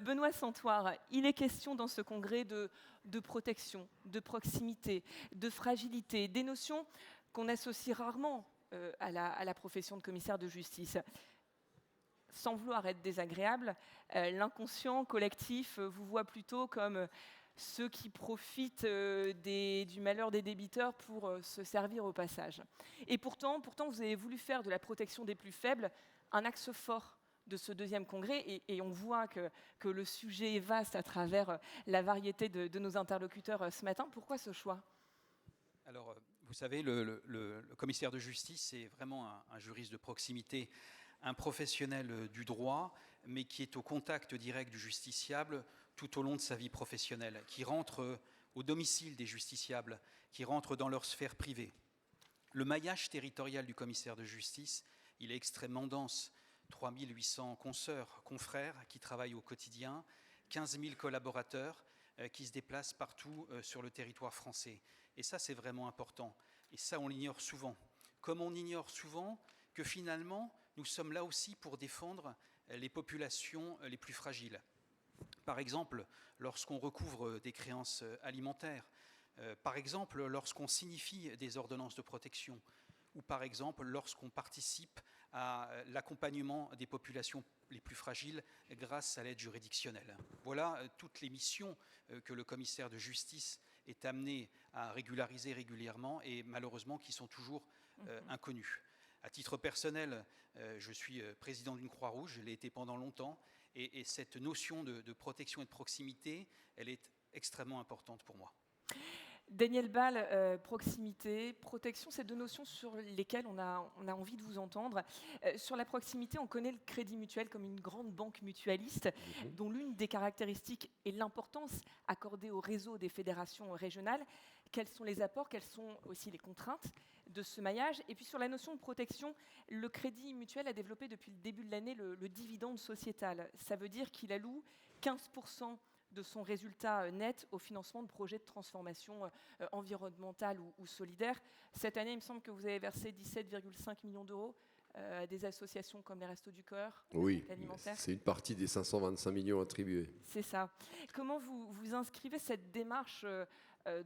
Benoît Santoire, il est question dans ce congrès de protection, de proximité, de fragilité, des notions qu'on associe rarement à la profession de commissaire de justice. Sans vouloir être désagréable, l'inconscient collectif vous voit plutôt comme ceux qui profitent du malheur des débiteurs pour se servir au passage. Et pourtant, vous avez voulu faire de la protection des plus faibles un axe fort de ce deuxième congrès, et on voit que le sujet est vaste à travers la variété de nos interlocuteurs ce matin. Pourquoi ce choix ? Alors, vous savez, le commissaire de justice, c'est vraiment un juriste de proximité, un professionnel du droit, mais qui est au contact direct du justiciable tout au long de sa vie professionnelle, qui rentre au domicile des justiciables, qui rentre dans leur sphère privée. Le maillage territorial du commissaire de justice, il est extrêmement dense. 3800 consoeurs, confrères qui travaillent au quotidien, 15 000 collaborateurs qui se déplacent partout sur le territoire français. Et ça, c'est vraiment important. Et ça, on l'ignore souvent. Comme on ignore souvent que finalement, nous sommes là aussi pour défendre les populations les plus fragiles. Par exemple, lorsqu'on recouvre des créances alimentaires, par exemple, lorsqu'on signifie des ordonnances de protection, ou par exemple, lorsqu'on participe à l'accompagnement des populations les plus fragiles grâce à l'aide juridictionnelle. Voilà toutes les missions que le commissaire de justice est amené à régulariser régulièrement et malheureusement qui sont toujours inconnues. À titre personnel, je suis président d'une Croix-Rouge, je l'ai été pendant longtemps, et cette notion de protection et de proximité, elle est extrêmement importante pour moi. Daniel Bal, proximité, protection, c'est deux notions sur lesquelles on a envie de vous entendre. Sur la proximité, on connaît le Crédit Mutuel comme une grande banque mutualiste, dont l'une des caractéristiques est l'importance accordée au réseau des fédérations régionales. Quels sont les apports, quelles sont aussi les contraintes de ce maillage? Et puis sur la notion de protection, le Crédit Mutuel a développé depuis le début de l'année le dividende sociétal. Ça veut dire qu'il alloue 15% de son résultat net au financement de projets de transformation environnementale ou solidaire. Cette année, il me semble que vous avez versé 17,5 millions d'euros à des associations comme les Restos du Cœur, oui, alimentaire. C'est une partie des 525 millions attribués. C'est ça. Comment vous inscrivez cette démarche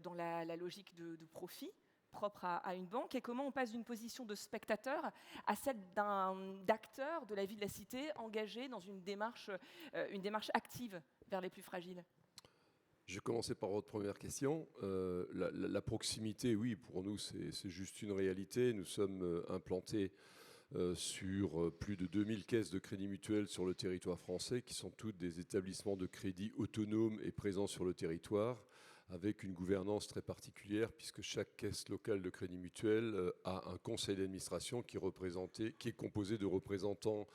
dans la logique de profit propre à une banque, et comment on passe d'une position de spectateur à celle d'acteur de la vie de la cité engagé dans une démarche active vers les plus fragiles? Je vais commencer par votre première question. La proximité, oui, pour nous, c'est juste une réalité. Nous sommes implantés sur plus de 2000 caisses de crédit mutuel sur le territoire français, qui sont toutes des établissements de crédit autonomes et présents sur le territoire, avec une gouvernance très particulière, puisque chaque caisse locale de crédit mutuel a un conseil d'administration qui est composé de représentants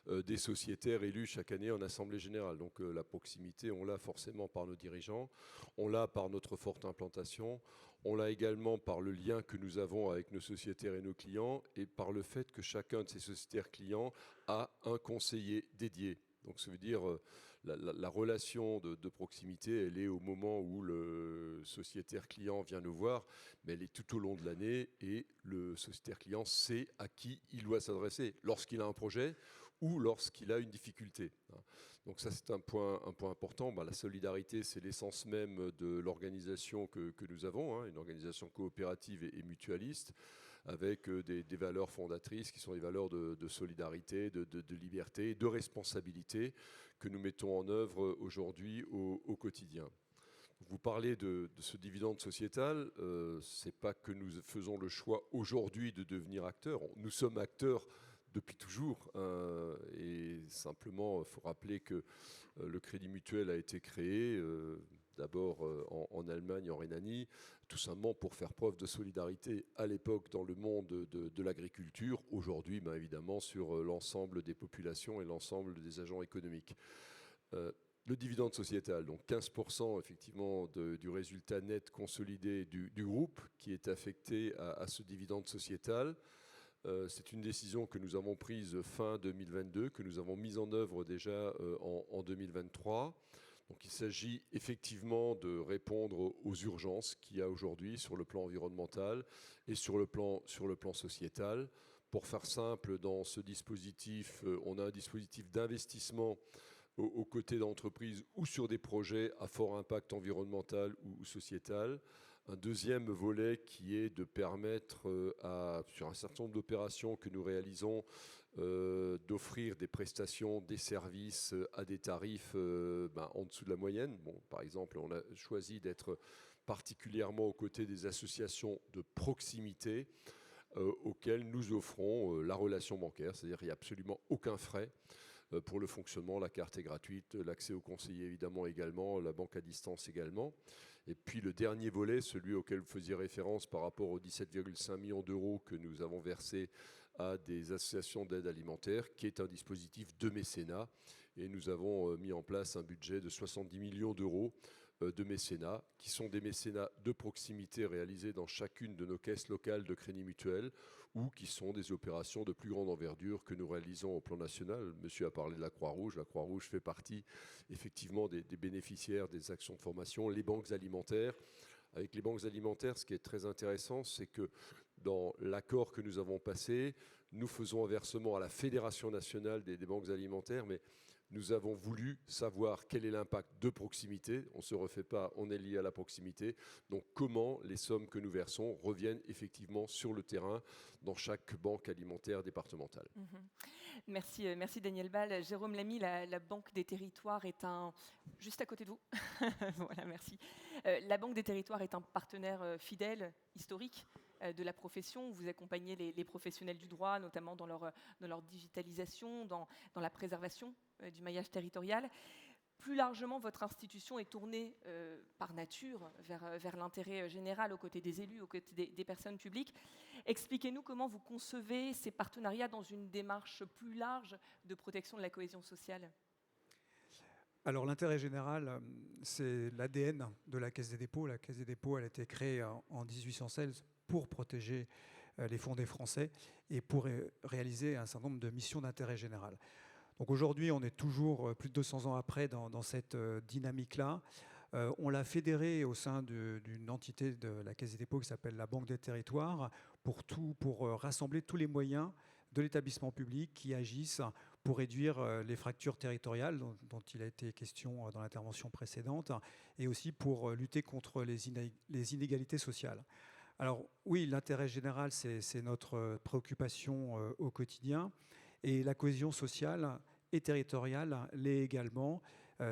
des sociétaires élus chaque année en assemblée générale. Donc la proximité, on l'a forcément par nos dirigeants, on l'a par notre forte implantation, on l'a également par le lien que nous avons avec nos sociétaires et nos clients, et par le fait que chacun de ces sociétaires clients a un conseiller dédié. Donc ça veut dire la relation de proximité, elle est au moment où le sociétaire client vient nous voir, mais elle est tout au long de l'année, et le sociétaire client sait à qui il doit s'adresser lorsqu'il a un projet ou lorsqu'il a une difficulté. Donc ça, c'est un point important. La solidarité, c'est l'essence même de l'organisation que nous avons, une organisation coopérative et mutualiste, avec des valeurs fondatrices qui sont les valeurs de solidarité, de liberté, de responsabilité que nous mettons en œuvre aujourd'hui au quotidien. Vous parlez de ce dividende sociétal, c'est pas que nous faisons le choix aujourd'hui de devenir acteurs. Nous sommes acteurs depuis toujours, et simplement, il faut rappeler que le Crédit Mutuel a été créé d'abord en Allemagne, en Rhénanie, tout simplement pour faire preuve de solidarité à l'époque dans le monde de l'agriculture, aujourd'hui évidemment sur l'ensemble des populations et l'ensemble des agents économiques. Le dividende sociétal, donc 15% effectivement du résultat net consolidé du groupe qui est affecté à ce dividende sociétal. C'est une décision que nous avons prise fin 2022, que nous avons mise en œuvre déjà en 2023. Donc il s'agit effectivement de répondre aux urgences qu'il y a aujourd'hui sur le plan environnemental et sur le plan sociétal. Pour faire simple, dans ce dispositif, on a un dispositif d'investissement aux côtés d'entreprises ou sur des projets à fort impact environnemental ou sociétal. Un deuxième volet qui est de permettre, sur un certain nombre d'opérations que nous réalisons, d'offrir des prestations, des services à des tarifs en dessous de la moyenne. Bon, par exemple, on a choisi d'être particulièrement aux côtés des associations de proximité auxquelles nous offrons la relation bancaire, c'est-à-dire qu'il n'y a absolument aucun frais pour le fonctionnement. La carte est gratuite, l'accès aux conseillers évidemment également, la banque à distance également. Et puis le dernier volet, celui auquel vous faisiez référence par rapport aux 17,5 millions d'euros que nous avons versés à des associations d'aide alimentaire, qui est un dispositif de mécénat. Et nous avons mis en place un budget de 70 millions d'euros de mécénat, qui sont des mécénats de proximité réalisés dans chacune de nos caisses locales de crédit mutuel, ou qui sont des opérations de plus grande envergure que nous réalisons au plan national. Monsieur a parlé de la Croix-Rouge. La Croix-Rouge fait partie effectivement des bénéficiaires des actions de formation. Les banques alimentaires. Avec les banques alimentaires, ce qui est très intéressant, c'est que dans l'accord que nous avons passé, nous faisons un versement à la Fédération nationale des banques alimentaires, mais nous avons voulu savoir quel est l'impact de proximité. On ne se refait pas, on est lié à la proximité. Donc comment les sommes que nous versons reviennent effectivement sur le terrain dans chaque banque alimentaire départementale. Merci Daniel Bal. Jérôme Lamy, la Banque des Territoires est juste à côté de vous. Voilà, merci. La Banque des Territoires est un partenaire fidèle, historique de la profession. Vous accompagnez les professionnels du droit, notamment dans leur digitalisation, dans la préservation du maillage territorial. Plus largement, votre institution est tournée par nature vers l'intérêt général, aux côtés des élus, aux côtés des personnes publiques. Expliquez-nous comment vous concevez ces partenariats dans une démarche plus large de protection de la cohésion sociale. Alors l'intérêt général, c'est l'ADN de la Caisse des dépôts. La Caisse des dépôts, elle a été créée en 1816 pour protéger les fonds des Français et pour réaliser un certain nombre de missions d'intérêt général. Donc aujourd'hui, on est toujours plus de 200 ans après dans cette dynamique-là. On l'a fédérée au sein d'une entité de la Caisse des dépôts qui s'appelle la Banque des Territoires pour rassembler tous les moyens de l'établissement public qui agissent pour réduire les fractures territoriales dont il a été question dans l'intervention précédente et aussi pour lutter contre les inégalités sociales. Alors oui, l'intérêt général, c'est notre préoccupation au quotidien. Et la cohésion sociale et territoriale l'est également.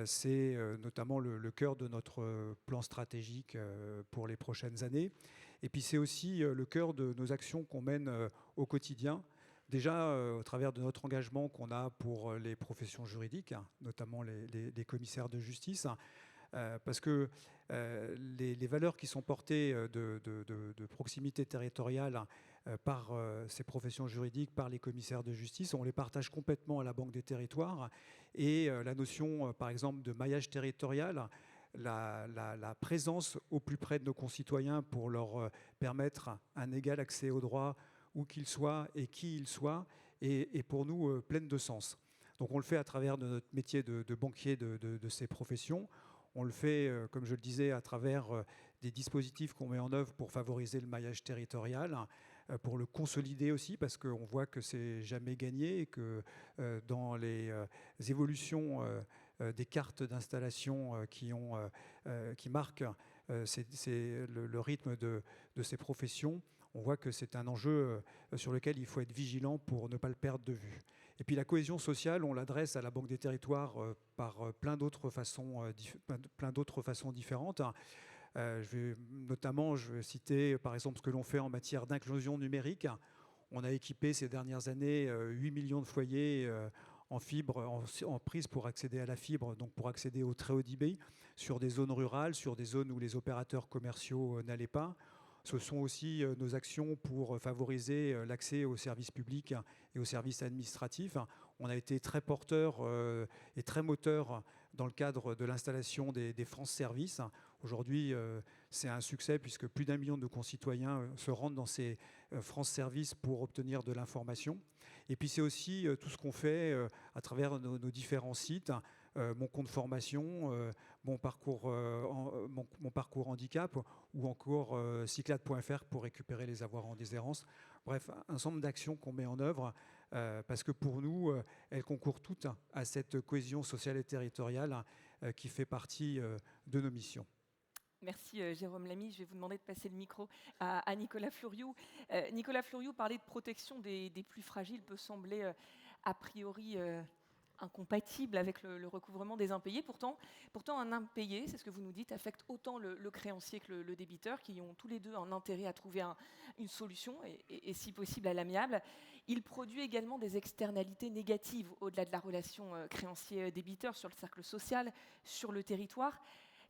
C'est notamment le cœur de notre plan stratégique pour les prochaines années. Et puis c'est aussi le cœur de nos actions qu'on mène au quotidien. Déjà, au travers de notre engagement qu'on a pour les professions juridiques, notamment les commissaires de justice, parce que les valeurs qui sont portées de proximité territoriale par ces professions juridiques, par les commissaires de justice, on les partage complètement à la Banque des Territoires. Et la notion, par exemple, de maillage territorial, la présence au plus près de nos concitoyens pour leur permettre un égal accès aux droits, où qu'ils soient et qui ils soient, est pour nous pleine de sens. Donc on le fait à travers de notre métier de banquier de ces professions. On le fait, comme je le disais, à travers des dispositifs qu'on met en œuvre pour favoriser le maillage territorial, pour le consolider aussi, parce qu'on voit que c'est jamais gagné et que dans les évolutions des cartes d'installation qui marquent le rythme de ces professions, on voit que c'est un enjeu sur lequel il faut être vigilant pour ne pas le perdre de vue. Et puis la cohésion sociale, on l'adresse à la Banque des Territoires par plein d'autres façons différentes. Je vais citer par exemple ce que l'on fait en matière d'inclusion numérique. On a équipé ces dernières années 8 millions de foyers en fibre, en prise pour accéder à la fibre, donc pour accéder au très haut débit, sur des zones rurales, sur des zones où les opérateurs commerciaux n'allaient pas. Ce sont aussi nos actions pour favoriser l'accès aux services publics et aux services administratifs. On a été très porteur et très moteur dans le cadre de l'installation des France Services. Aujourd'hui, c'est un succès puisque plus d'1 million de concitoyens se rendent dans ces France Services pour obtenir de l'information. Et puis c'est aussi tout ce qu'on fait à travers nos différents sites. Mon compte formation, mon parcours handicap ou encore cyclade.fr pour récupérer les avoirs en déshérence. Bref, un ensemble d'actions qu'on met en œuvre parce que pour nous, elles concourent toutes à cette cohésion sociale et territoriale qui fait partie de nos missions. Merci Jérôme Lamy. Je vais vous demander de passer le micro à Nicolas Fleuriou. Nicolas Fleuriou, parler de protection des plus fragiles peut sembler a priori incompatible avec le recouvrement des impayés. Pourtant, un impayé, c'est ce que vous nous dites, affecte autant le créancier que le débiteur, qui ont tous les deux un intérêt à trouver une solution, et si possible à l'amiable. Il produit également des externalités négatives au-delà de la relation créancier-débiteur sur le cercle social, sur le territoire.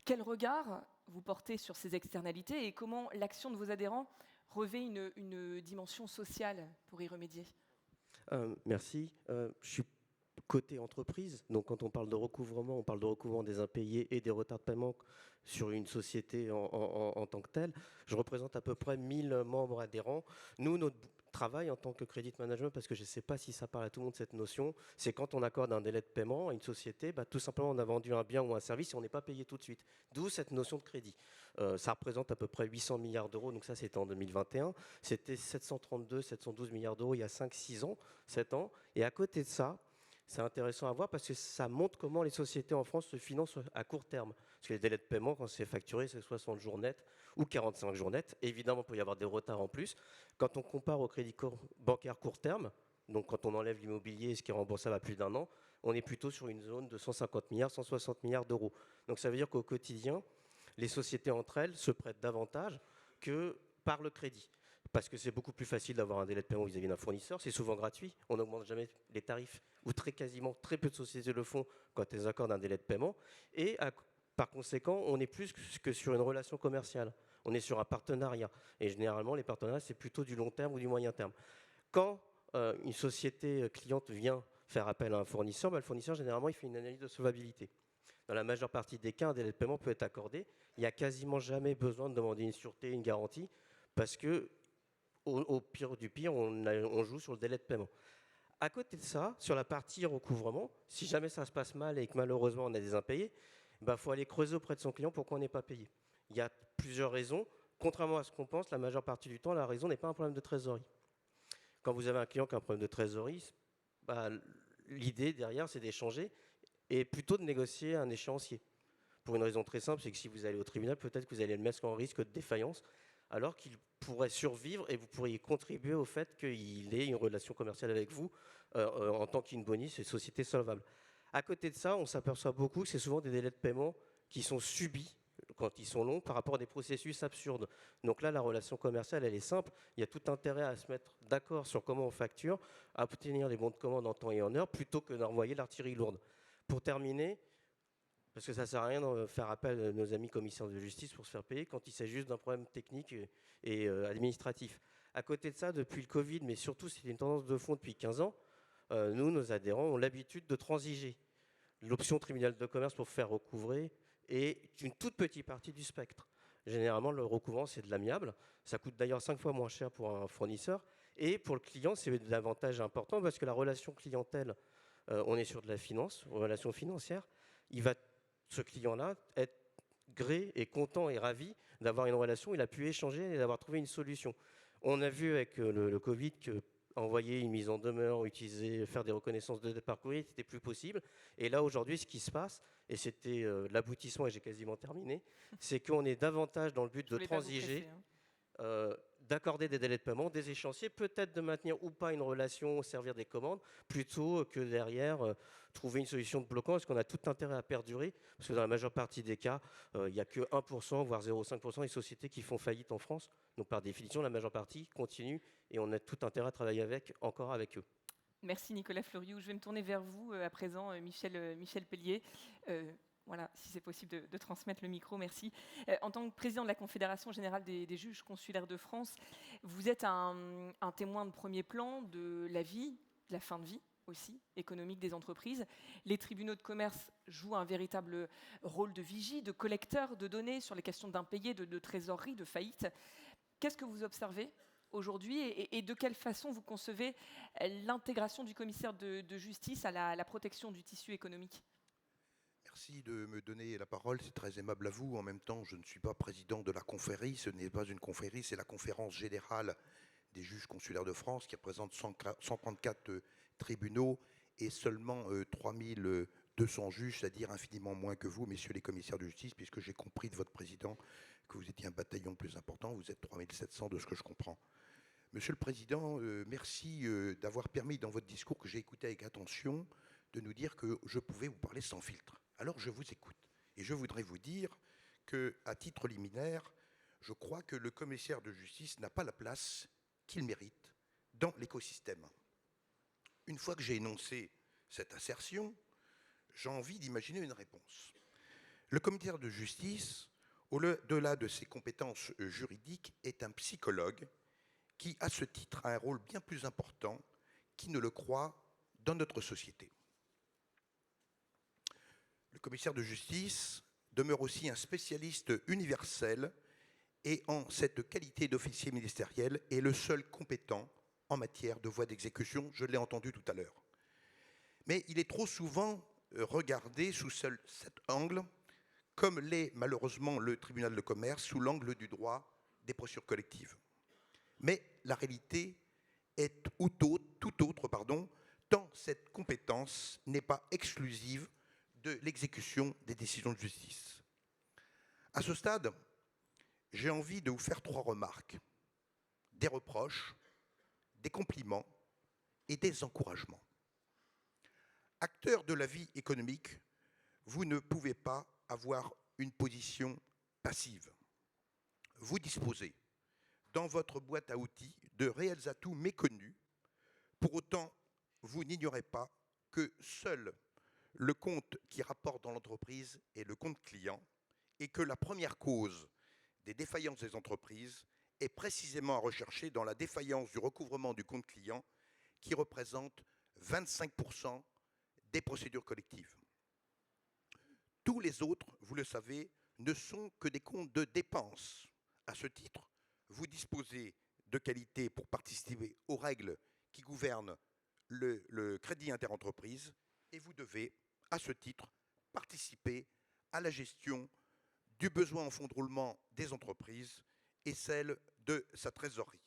Quel regard vous portez sur ces externalités et comment l'action de vos adhérents revêt une dimension sociale pour y remédier ? Merci. Je suis côté entreprise, donc quand on parle de recouvrement, on parle de recouvrement des impayés et des retards de paiement sur une société en tant que telle. Je représente à peu près 1000 membres adhérents. Nous, notre travail en tant que credit management, parce que je ne sais pas si ça parle à tout le monde cette notion, c'est quand on accorde un délai de paiement à une société, tout simplement on a vendu un bien ou un service et on n'est pas payé tout de suite. D'où cette notion de crédit. Ça représente à peu près 800 milliards d'euros, donc ça c'était en 2021. C'était 732, 712 milliards d'euros il y a 5-6 ans, 7 ans. Et à côté de ça, c'est intéressant à voir parce que ça montre comment les sociétés en France se financent à court terme. Parce que les délais de paiement, quand c'est facturé, c'est 60 jours nets ou 45 jours nets. Évidemment, il peut y avoir des retards en plus. Quand on compare au crédit bancaire court terme, donc quand on enlève l'immobilier, ce qui est remboursable à plus d'1 an, on est plutôt sur une zone de 150 milliards, 160 milliards d'euros. Donc ça veut dire qu'au quotidien, les sociétés entre elles se prêtent davantage que par le crédit. Parce que c'est beaucoup plus facile d'avoir un délai de paiement vis-à-vis d'un fournisseur, c'est souvent gratuit, on n'augmente jamais les tarifs, ou quasiment très peu de sociétés le font quand elles accordent un délai de paiement, et par conséquent, on est plus que sur une relation commerciale, on est sur un partenariat, et généralement les partenariats c'est plutôt du long terme ou du moyen terme. Quand une société cliente vient faire appel à un fournisseur, le fournisseur généralement il fait une analyse de solvabilité. Dans la majeure partie des cas, un délai de paiement peut être accordé, il n'y a quasiment jamais besoin de demander une sûreté, une garantie, parce que au pire du pire, on joue sur le délai de paiement. À côté de ça, sur la partie recouvrement, si jamais ça se passe mal et que malheureusement on a des impayés, il faut aller creuser auprès de son client pourquoi on n'est pas payé. Il y a plusieurs raisons. Contrairement à ce qu'on pense, la majeure partie du temps, la raison n'est pas un problème de trésorerie. Quand vous avez un client qui a un problème de trésorerie, l'idée derrière, c'est d'échanger et plutôt de négocier un échéancier. Pour une raison très simple, c'est que si vous allez au tribunal, peut-être que vous allez le mettre en risque de défaillance, alors qu'il pourrait survivre et vous pourriez contribuer au fait qu'il ait une relation commerciale avec vous en tant qu'inbonis et société solvable. À côté de ça, on s'aperçoit beaucoup que c'est souvent des délais de paiement qui sont subis quand ils sont longs par rapport à des processus absurdes. Donc là, la relation commerciale, elle est simple. Il y a tout intérêt à se mettre d'accord sur comment on facture, à obtenir les bons de commande en temps et en heure, plutôt que d'envoyer l'artillerie lourde. Pour terminer, parce que ça ne sert à rien de faire appel à nos amis commissaires de justice pour se faire payer quand il s'agit juste d'un problème technique et administratif. À côté de ça, depuis le Covid, mais surtout c'est une tendance de fond depuis 15 ans, nous, nos adhérents, ont l'habitude de transiger. L'option tribunal de commerce pour faire recouvrer est une toute petite partie du spectre. Généralement, le recouvrement, c'est de l'amiable. Ça coûte d'ailleurs 5 fois moins cher pour un fournisseur. Et pour le client, c'est de l'avantage important parce que la relation clientèle, on est sur de la finance, une relation financière. Ce client-là être gré et content et ravi d'avoir une relation, il a pu échanger et d'avoir trouvé une solution. On a vu avec le Covid que envoyer une mise en demeure, faire des reconnaissances de départ courrier, c'était plus possible. Et là, aujourd'hui, ce qui se passe, et c'était l'aboutissement, et j'ai quasiment terminé, c'est qu'on est davantage dans le but de transiger, d'accorder des délais de paiement, des échéanciers, peut-être de maintenir ou pas une relation, servir des commandes, plutôt que derrière trouver une solution de bloquant, parce qu'on a tout intérêt à perdurer, parce que dans la majeure partie des cas, il n'y a que 1%, voire 0,5% des sociétés qui font faillite en France. Donc par définition, la majeure partie continue, et on a tout intérêt à travailler encore avec eux. Merci Nicolas Fleuriou. Je vais me tourner vers vous à présent, Michel Pellier. Voilà, si c'est possible de transmettre le micro, merci. En tant que président de la Confédération générale des juges consulaires de France, vous êtes un témoin de premier plan de la vie, de la fin de vie aussi, économique des entreprises. Les tribunaux de commerce jouent un véritable rôle de vigie, de collecteur de données sur les questions d'impayés, de trésorerie, de faillite. Qu'est-ce que vous observez aujourd'hui et de quelle façon vous concevez l'intégration du commissaire de justice à la protection du tissu économique ? Merci de me donner la parole, c'est très aimable à vous. En même temps, je ne suis pas président de la confrérie, ce n'est pas une confrérie, c'est la conférence générale des juges consulaires de France, qui représente 134 tribunaux et seulement 3200 juges, c'est-à-dire infiniment moins que vous, messieurs les commissaires de justice, puisque j'ai compris de votre président que vous étiez un bataillon plus important, vous êtes 3700 de ce que je comprends. Monsieur le Président, merci d'avoir permis dans votre discours, que j'ai écouté avec attention, de nous dire que je pouvais vous parler sans filtre. Alors je vous écoute. Et je voudrais vous dire qu'à titre liminaire, je crois que le commissaire de justice n'a pas la place qu'il mérite dans l'écosystème. Une fois que j'ai énoncé cette assertion, j'ai envie d'imaginer une réponse. Le commissaire de justice, au-delà de ses compétences juridiques, est un psychologue qui, à ce titre, a un rôle bien plus important qu'il ne le croit dans notre société. Le commissaire de justice demeure aussi un spécialiste universel et, en cette qualité d'officier ministériel, est le seul compétent en matière de voie d'exécution, je l'ai entendu tout à l'heure. Mais il est trop souvent regardé sous cet angle, comme l'est malheureusement le tribunal de commerce, sous l'angle du droit des procédures collectives. Mais la réalité est tout autre, tant cette compétence n'est pas exclusive de l'exécution des décisions de justice. À ce stade, j'ai envie de vous faire 3 remarques, des reproches, des compliments et des encouragements. Acteur de la vie économique, vous ne pouvez pas avoir une position passive. Vous disposez dans votre boîte à outils de réels atouts méconnus. Pour autant, vous n'ignorez pas que seul le compte qui rapporte dans l'entreprise est le compte client et que la première cause des défaillances des entreprises est précisément à rechercher dans la défaillance du recouvrement du compte client qui représente 25% des procédures collectives. Tous les autres, vous le savez, ne sont que des comptes de dépenses. À ce titre, vous disposez de qualités pour participer aux règles qui gouvernent le crédit interentreprise et vous devez, à ce titre, participer à la gestion du besoin en fonds de roulement des entreprises et celle de sa trésorerie.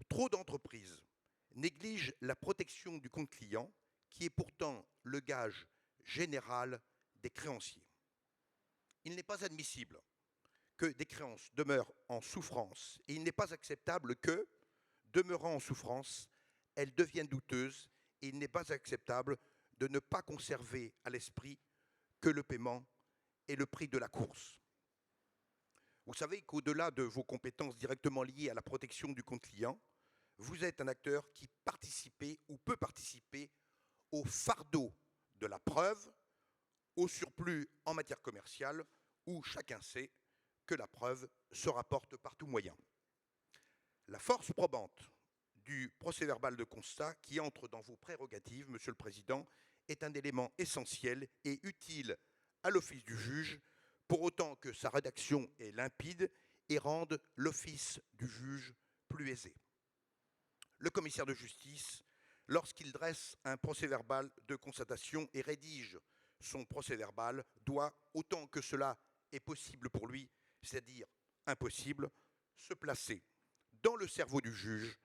Trop d'entreprises négligent la protection du compte client, qui est pourtant le gage général des créanciers. Il n'est pas admissible que des créances demeurent en souffrance et il n'est pas acceptable que, demeurant en souffrance, elles deviennent douteuses et il n'est pas acceptable de ne pas conserver à l'esprit que le paiement est le prix de la course. Vous savez qu'au-delà de vos compétences directement liées à la protection du compte client, vous êtes un acteur qui participez ou peut participer au fardeau de la preuve, au surplus en matière commerciale, où chacun sait que la preuve se rapporte par tout moyen. La force probante du procès-verbal de constat qui entre dans vos prérogatives, Monsieur le Président, est un élément essentiel et utile à l'office du juge, pour autant que sa rédaction est limpide et rende l'office du juge plus aisé. Le commissaire de justice, lorsqu'il dresse un procès-verbal de constatation et rédige son procès-verbal, doit, autant que cela est possible pour lui, c'est-à-dire impossible, se placer dans le cerveau du juge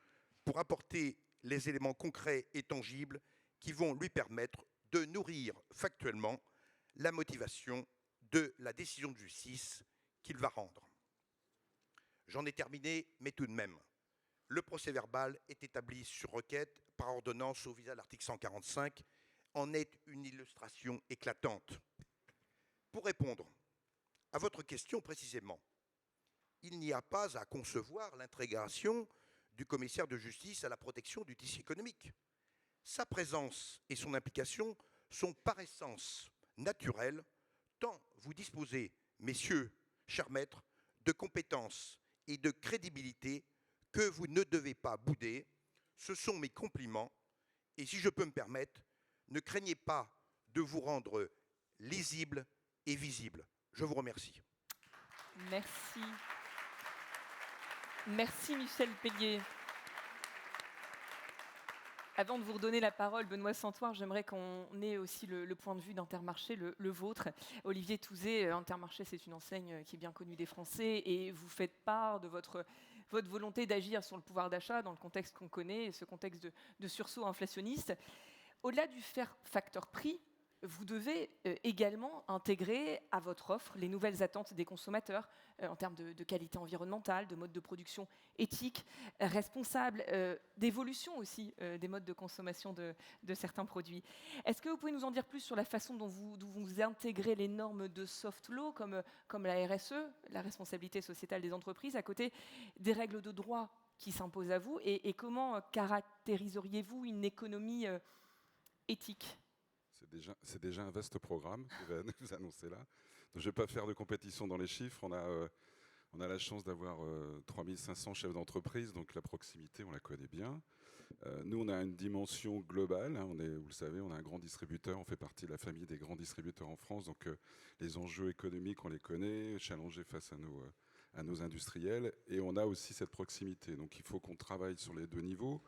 pour apporter les éléments concrets et tangibles qui vont lui permettre de nourrir factuellement la motivation de la décision de justice qu'il va rendre. J'en ai terminé, mais tout de même, le procès-verbal est établi sur requête par ordonnance au visa de l'article 145, en est une illustration éclatante. Pour répondre à votre question précisément, il n'y a pas à concevoir l'intégration du commissaire de justice à la protection du tissu économique. Sa présence et son implication sont par essence naturelles, tant vous disposez, messieurs, chers maîtres, de compétences et de crédibilité que vous ne devez pas bouder. Ce sont mes compliments et si je peux me permettre, ne craignez pas de vous rendre lisible et visible. Je vous remercie. Merci. Merci Michel Péguier. Avant de vous redonner la parole, Benoît Santoire, j'aimerais qu'on ait aussi le point de vue d'Intermarché, le vôtre. Olivier Touzé, Intermarché, c'est une enseigne qui est bien connue des Français et vous faites part de votre votre volonté d'agir sur le pouvoir d'achat dans le contexte qu'on connaît, et ce contexte de sursaut inflationniste. Au-delà du facteur prix, vous devez également intégrer à votre offre les nouvelles attentes des consommateurs en termes de qualité environnementale, de mode de production éthique, responsable, d'évolution aussi des modes de consommation de certains produits. Est-ce que vous pouvez nous en dire plus sur la façon dont vous intégrez les normes de soft law comme la RSE, la responsabilité sociétale des entreprises, à côté des règles de droit qui s'imposent à vous, et comment caractériseriez-vous une économie éthique ? C'est déjà un vaste programme que va nous annoncer là. Donc, je ne vais pas faire de compétition dans les chiffres. On a la chance d'avoir 3500 chefs d'entreprise, donc la proximité, on la connaît bien. Nous, on a une dimension globale. Hein, vous le savez, on a un grand distributeur. On fait partie de la famille des grands distributeurs en France. Donc, les enjeux économiques, on les connaît, challenger face à nos industriels. Et on a aussi cette proximité. Donc, il faut qu'on travaille sur les deux niveaux.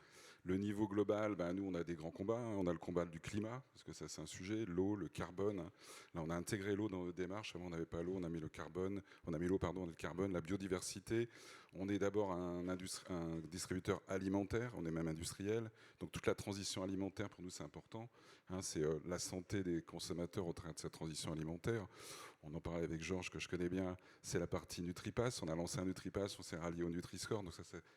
Le niveau global, nous, on a des grands combats. Hein. On a le combat du climat, parce que ça, c'est un sujet. L'eau, le carbone. Hein. Là, on a intégré l'eau dans nos démarches. Avant, on n'avait pas l'eau. On a mis le carbone. On a mis l'eau, pardon, le carbone, la biodiversité. On est d'abord un distributeur alimentaire. On est même industriel. Donc, toute la transition alimentaire, pour nous, c'est important. Hein, c'est la santé des consommateurs au travers de cette transition alimentaire. On en parlait avec Georges, que je connais bien, c'est la partie NutriPass. On a lancé un NutriPass, on s'est rallié au Nutri-Score. Donc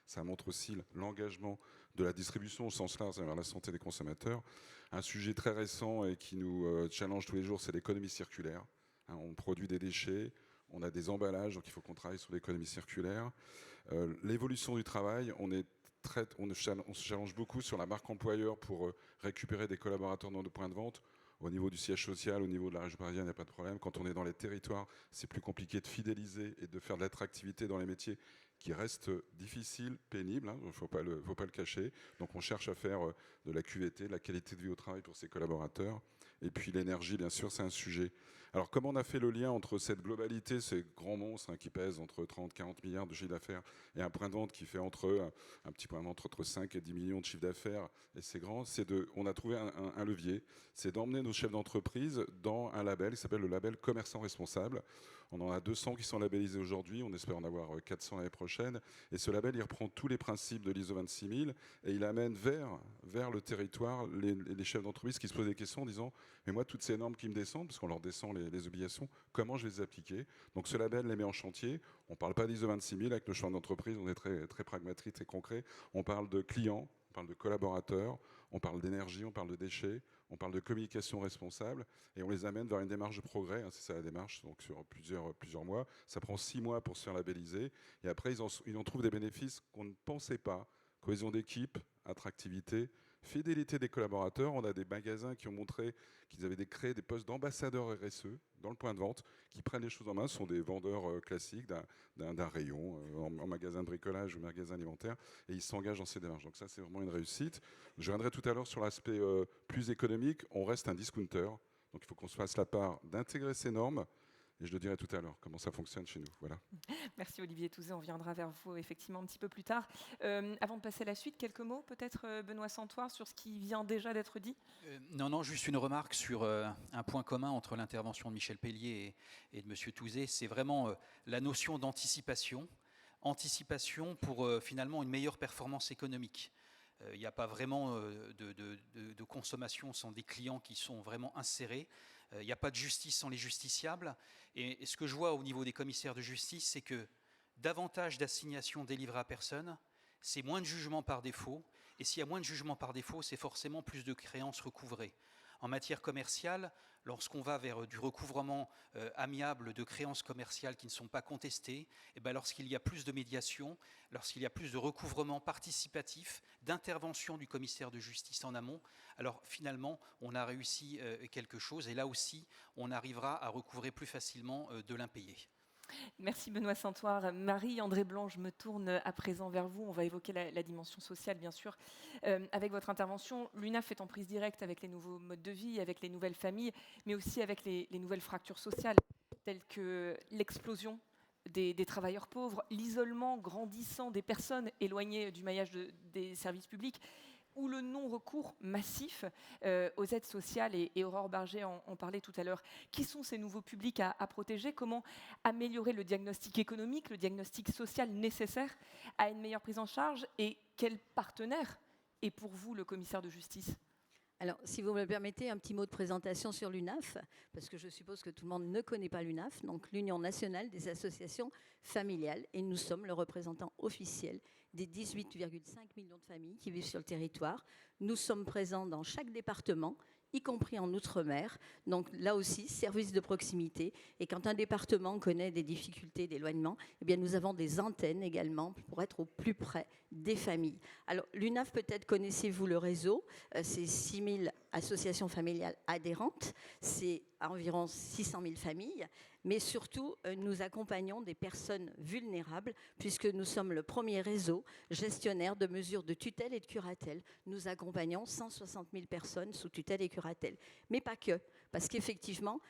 ça montre aussi l'engagement de la distribution au sens large vers la santé des consommateurs. Un sujet très récent et qui nous challenge tous les jours, c'est l'économie circulaire. Hein, on produit des déchets, on a des emballages, donc il faut qu'on travaille sur l'économie circulaire. L'évolution du travail, on se challenge beaucoup sur la marque employeur pour récupérer des collaborateurs dans nos points de vente. Au niveau du siège social, au niveau de la région parisienne, il n'y a pas de problème. Quand on est dans les territoires, c'est plus compliqué de fidéliser et de faire de l'attractivité dans les métiers qui restent difficiles, pénibles, hein, il ne faut pas le cacher. Donc on cherche à faire de la QVT, de la qualité de vie au travail pour ses collaborateurs. Et puis l'énergie, bien sûr, c'est un sujet. Alors comment on a fait le lien entre cette globalité, ces grands monstres qui pèsent entre 30 et 40 milliards de chiffre d'affaires, et un point de vente qui fait un petit point de vente entre 5 et 10 millions de chiffre d'affaires, et c'est grand, on a trouvé un levier, c'est d'emmener nos chefs d'entreprise dans un label qui s'appelle le label commerçant responsable. On en a 200 qui sont labellisés aujourd'hui, on espère en avoir 400 l'année prochaine. Et ce label, il reprend tous les principes de l'ISO 26000 et il amène vers le territoire les chefs d'entreprise qui se posent des questions en disant « Mais moi, toutes ces normes qui me descendent, parce qu'on leur descend les obligations, comment je vais les appliquer ?» Donc ce label les met en chantier. On ne parle pas d'ISO 26000 avec le champ d'entreprise, on est très, très pragmatique, très concret. On parle de clients, on parle de collaborateurs, on parle d'énergie, on parle de déchets, on parle de communication responsable et on les amène vers une démarche de progrès. Hein, c'est ça la démarche, donc sur plusieurs mois. Ça prend 6 mois pour se faire labelliser et après ils en trouvent des bénéfices qu'on ne pensait pas. Cohésion d'équipe, attractivité, fidélité des collaborateurs. On a des magasins qui ont montré qu'ils avaient créé des postes d'ambassadeurs RSE dans le point de vente, qui prennent les choses en main. Ce sont des vendeurs classiques d'un rayon en magasin de bricolage ou magasin alimentaire, et ils s'engagent dans ces démarches. Donc ça, c'est vraiment une réussite. Je reviendrai tout à l'heure sur l'aspect plus économique. On reste un discounter, donc il faut qu'on se fasse la part d'intégrer ces normes. Et je le dirai tout à l'heure, comment ça fonctionne chez nous. Voilà. Merci Olivier Touzé, on reviendra vers vous effectivement un petit peu plus tard. Avant de passer à la suite, quelques mots peut-être Benoît Santoire sur ce qui vient déjà d'être dit. Non, juste une remarque sur un point commun entre l'intervention de Michel Pellier et de M. Touzé. C'est vraiment la notion d'anticipation. Anticipation pour finalement une meilleure performance économique. Il n'y a pas vraiment de consommation sans des clients qui sont vraiment insérés. Il n'y a pas de justice sans les justiciables. Et ce que je vois au niveau des commissaires de justice, c'est que davantage d'assignations délivrées à personne, c'est moins de jugement par défaut. Et s'il y a moins de jugement par défaut, c'est forcément plus de créances recouvrées. En matière commerciale, lorsqu'on va vers du recouvrement amiable de créances commerciales qui ne sont pas contestées, et bien lorsqu'il y a plus de médiation, lorsqu'il y a plus de recouvrement participatif, d'intervention du commissaire de justice en amont, alors finalement, on a réussi quelque chose. Et là aussi, on arrivera à recouvrer plus facilement de l'impayé. Merci Benoît Santoire. Marie-André Blanc, je me tourne à présent vers vous. On va évoquer la dimension sociale, bien sûr. Avec votre intervention, l'UNAF est en prise directe avec les nouveaux modes de vie, avec les nouvelles familles, mais aussi avec les nouvelles fractures sociales, telles que l'explosion des travailleurs pauvres, l'isolement grandissant des personnes éloignées du maillage des services publics, ou le non-recours massif aux aides sociales, et Aurore Berger en parlait tout à l'heure. Qui sont ces nouveaux publics à protéger? Comment améliorer le diagnostic économique, le diagnostic social nécessaire à une meilleure prise en charge? Et quel partenaire est pour vous le commissaire de justice? Alors, si vous me le permettez, un petit mot de présentation sur l'UNAF, parce que je suppose que tout le monde ne connaît pas l'UNAF, donc l'Union nationale des associations familiales, et nous sommes le représentant officiel des 18,5 millions de familles qui vivent sur le territoire. Nous sommes présents dans chaque département, y compris en Outre-mer. Donc là aussi, service de proximité. Et quand un département connaît des difficultés d'éloignement, eh bien, nous avons des antennes également pour être au plus près des familles. Alors l'UNAF, peut-être connaissez-vous le réseau, c'est 6 000 associations familiales adhérentes, c'est environ 600 000 familles, mais surtout nous accompagnons des personnes vulnérables puisque nous sommes le premier réseau gestionnaire de mesures de tutelle et de curatelle. Nous accompagnons 160 000 personnes sous tutelle et curatelle, mais pas que, parce qu'effectivement,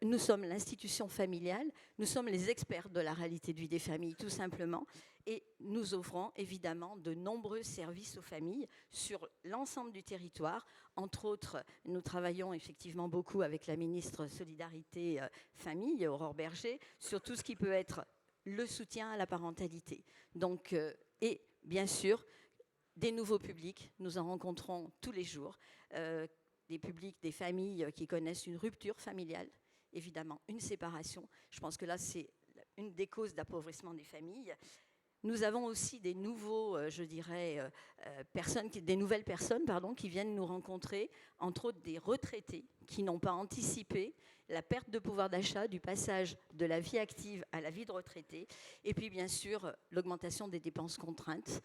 nous sommes l'institution familiale, nous sommes les experts de la réalité de vie des familles, tout simplement, et nous offrons évidemment de nombreux services aux familles sur l'ensemble du territoire. Entre autres, nous travaillons effectivement beaucoup avec la ministre Solidarité Famille, Aurore Berger, sur tout ce qui peut être le soutien à la parentalité. Donc, et bien sûr, des nouveaux publics, nous en rencontrons tous les jours, des publics, des familles qui connaissent une rupture familiale, évidemment une séparation. Je pense que là, c'est une des causes d'appauvrissement des familles. Nous avons aussi des nouveaux, je dirais, des nouvelles personnes qui viennent nous rencontrer, entre autres des retraités qui n'ont pas anticipé la perte de pouvoir d'achat du passage de la vie active à la vie de retraité. Et puis, bien sûr, l'augmentation des dépenses contraintes,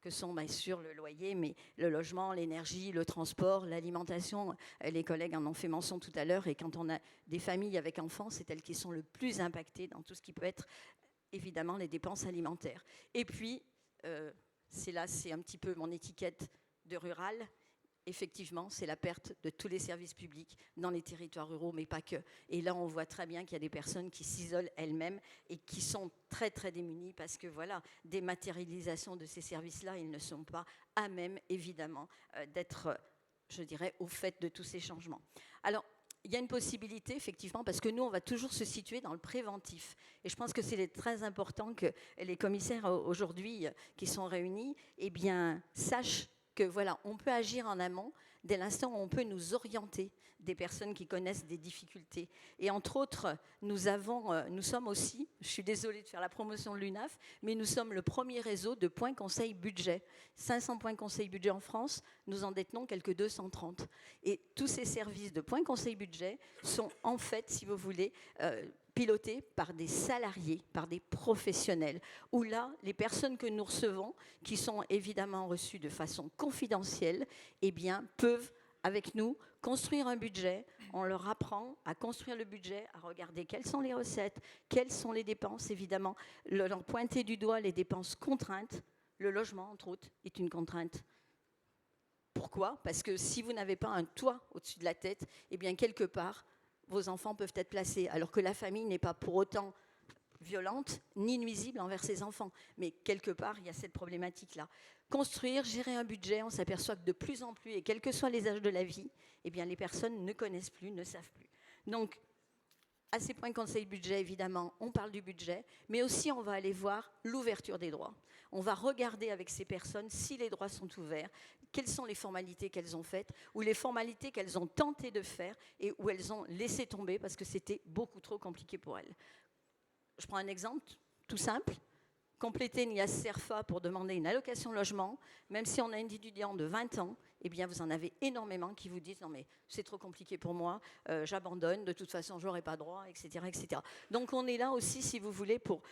que sont bien sûr le loyer, mais le logement, l'énergie, le transport, l'alimentation. Les collègues en ont fait mention tout à l'heure. Et quand on a des familles avec enfants, c'est elles qui sont le plus impactées dans tout ce qui peut être évidemment les dépenses alimentaires. Et puis, c'est un petit peu mon étiquette de rural. Effectivement, c'est la perte de tous les services publics dans les territoires ruraux, mais pas que. Et là, on voit très bien qu'il y a des personnes qui s'isolent elles-mêmes et qui sont très, très démunies parce que, voilà, des matérialisations de ces services-là, ils ne sont pas à même, évidemment, d'être, je dirais, au fait de tous ces changements. Alors, il y a une possibilité, effectivement, parce que nous, on va toujours se situer dans le préventif. Et je pense que c'est très important que les commissaires, aujourd'hui, qui sont réunis, eh bien, sachent que, voilà, on peut agir en amont dès l'instant où on peut nous orienter des personnes qui connaissent des difficultés. Et entre autres, nous sommes aussi, je suis désolée de faire la promotion de l'UNAF, mais nous sommes le premier réseau de points conseil budget. 500 points conseil budget en France, nous en détenons quelques 230. Et tous ces services de points conseil budget sont en fait, si vous voulez, pilotés par des salariés, par des professionnels, où là, les personnes que nous recevons, qui sont évidemment reçues de façon confidentielle, eh bien, peuvent, avec nous, construire un budget. On leur apprend à construire le budget, à regarder quelles sont les recettes, quelles sont les dépenses, évidemment, leur pointer du doigt les dépenses contraintes. Le logement, entre autres, est une contrainte. Pourquoi ? Parce que si vous n'avez pas un toit au-dessus de la tête, eh bien, quelque part, vos enfants peuvent être placés, alors que la famille n'est pas pour autant violente ni nuisible envers ses enfants. Mais quelque part, il y a cette problématique-là. Construire, gérer un budget, on s'aperçoit que de plus en plus, et quels que soient les âges de la vie, eh bien, les personnes ne connaissent plus, ne savent plus. Donc, à ces points conseil budget, évidemment, on parle du budget, mais aussi on va aller voir l'ouverture des droits. On va regarder avec ces personnes si les droits sont ouverts, quelles sont les formalités qu'elles ont faites, ou les formalités qu'elles ont tenté de faire et où elles ont laissé tomber parce que c'était beaucoup trop compliqué pour elles. Je prends un exemple tout simple. Compléter une IAS-CERFA pour demander une allocation logement, même si on a un étudiant de 20 ans, eh bien vous en avez énormément qui vous disent « Non mais c'est trop compliqué pour moi, j'abandonne, de toute façon je n'aurai pas droit, etc., etc. » Donc on est là aussi, si vous voulez, pour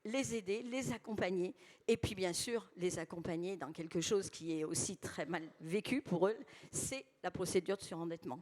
les aider, les accompagner, et puis bien sûr les accompagner dans quelque chose qui est aussi très mal vécu pour eux, c'est la procédure de surendettement,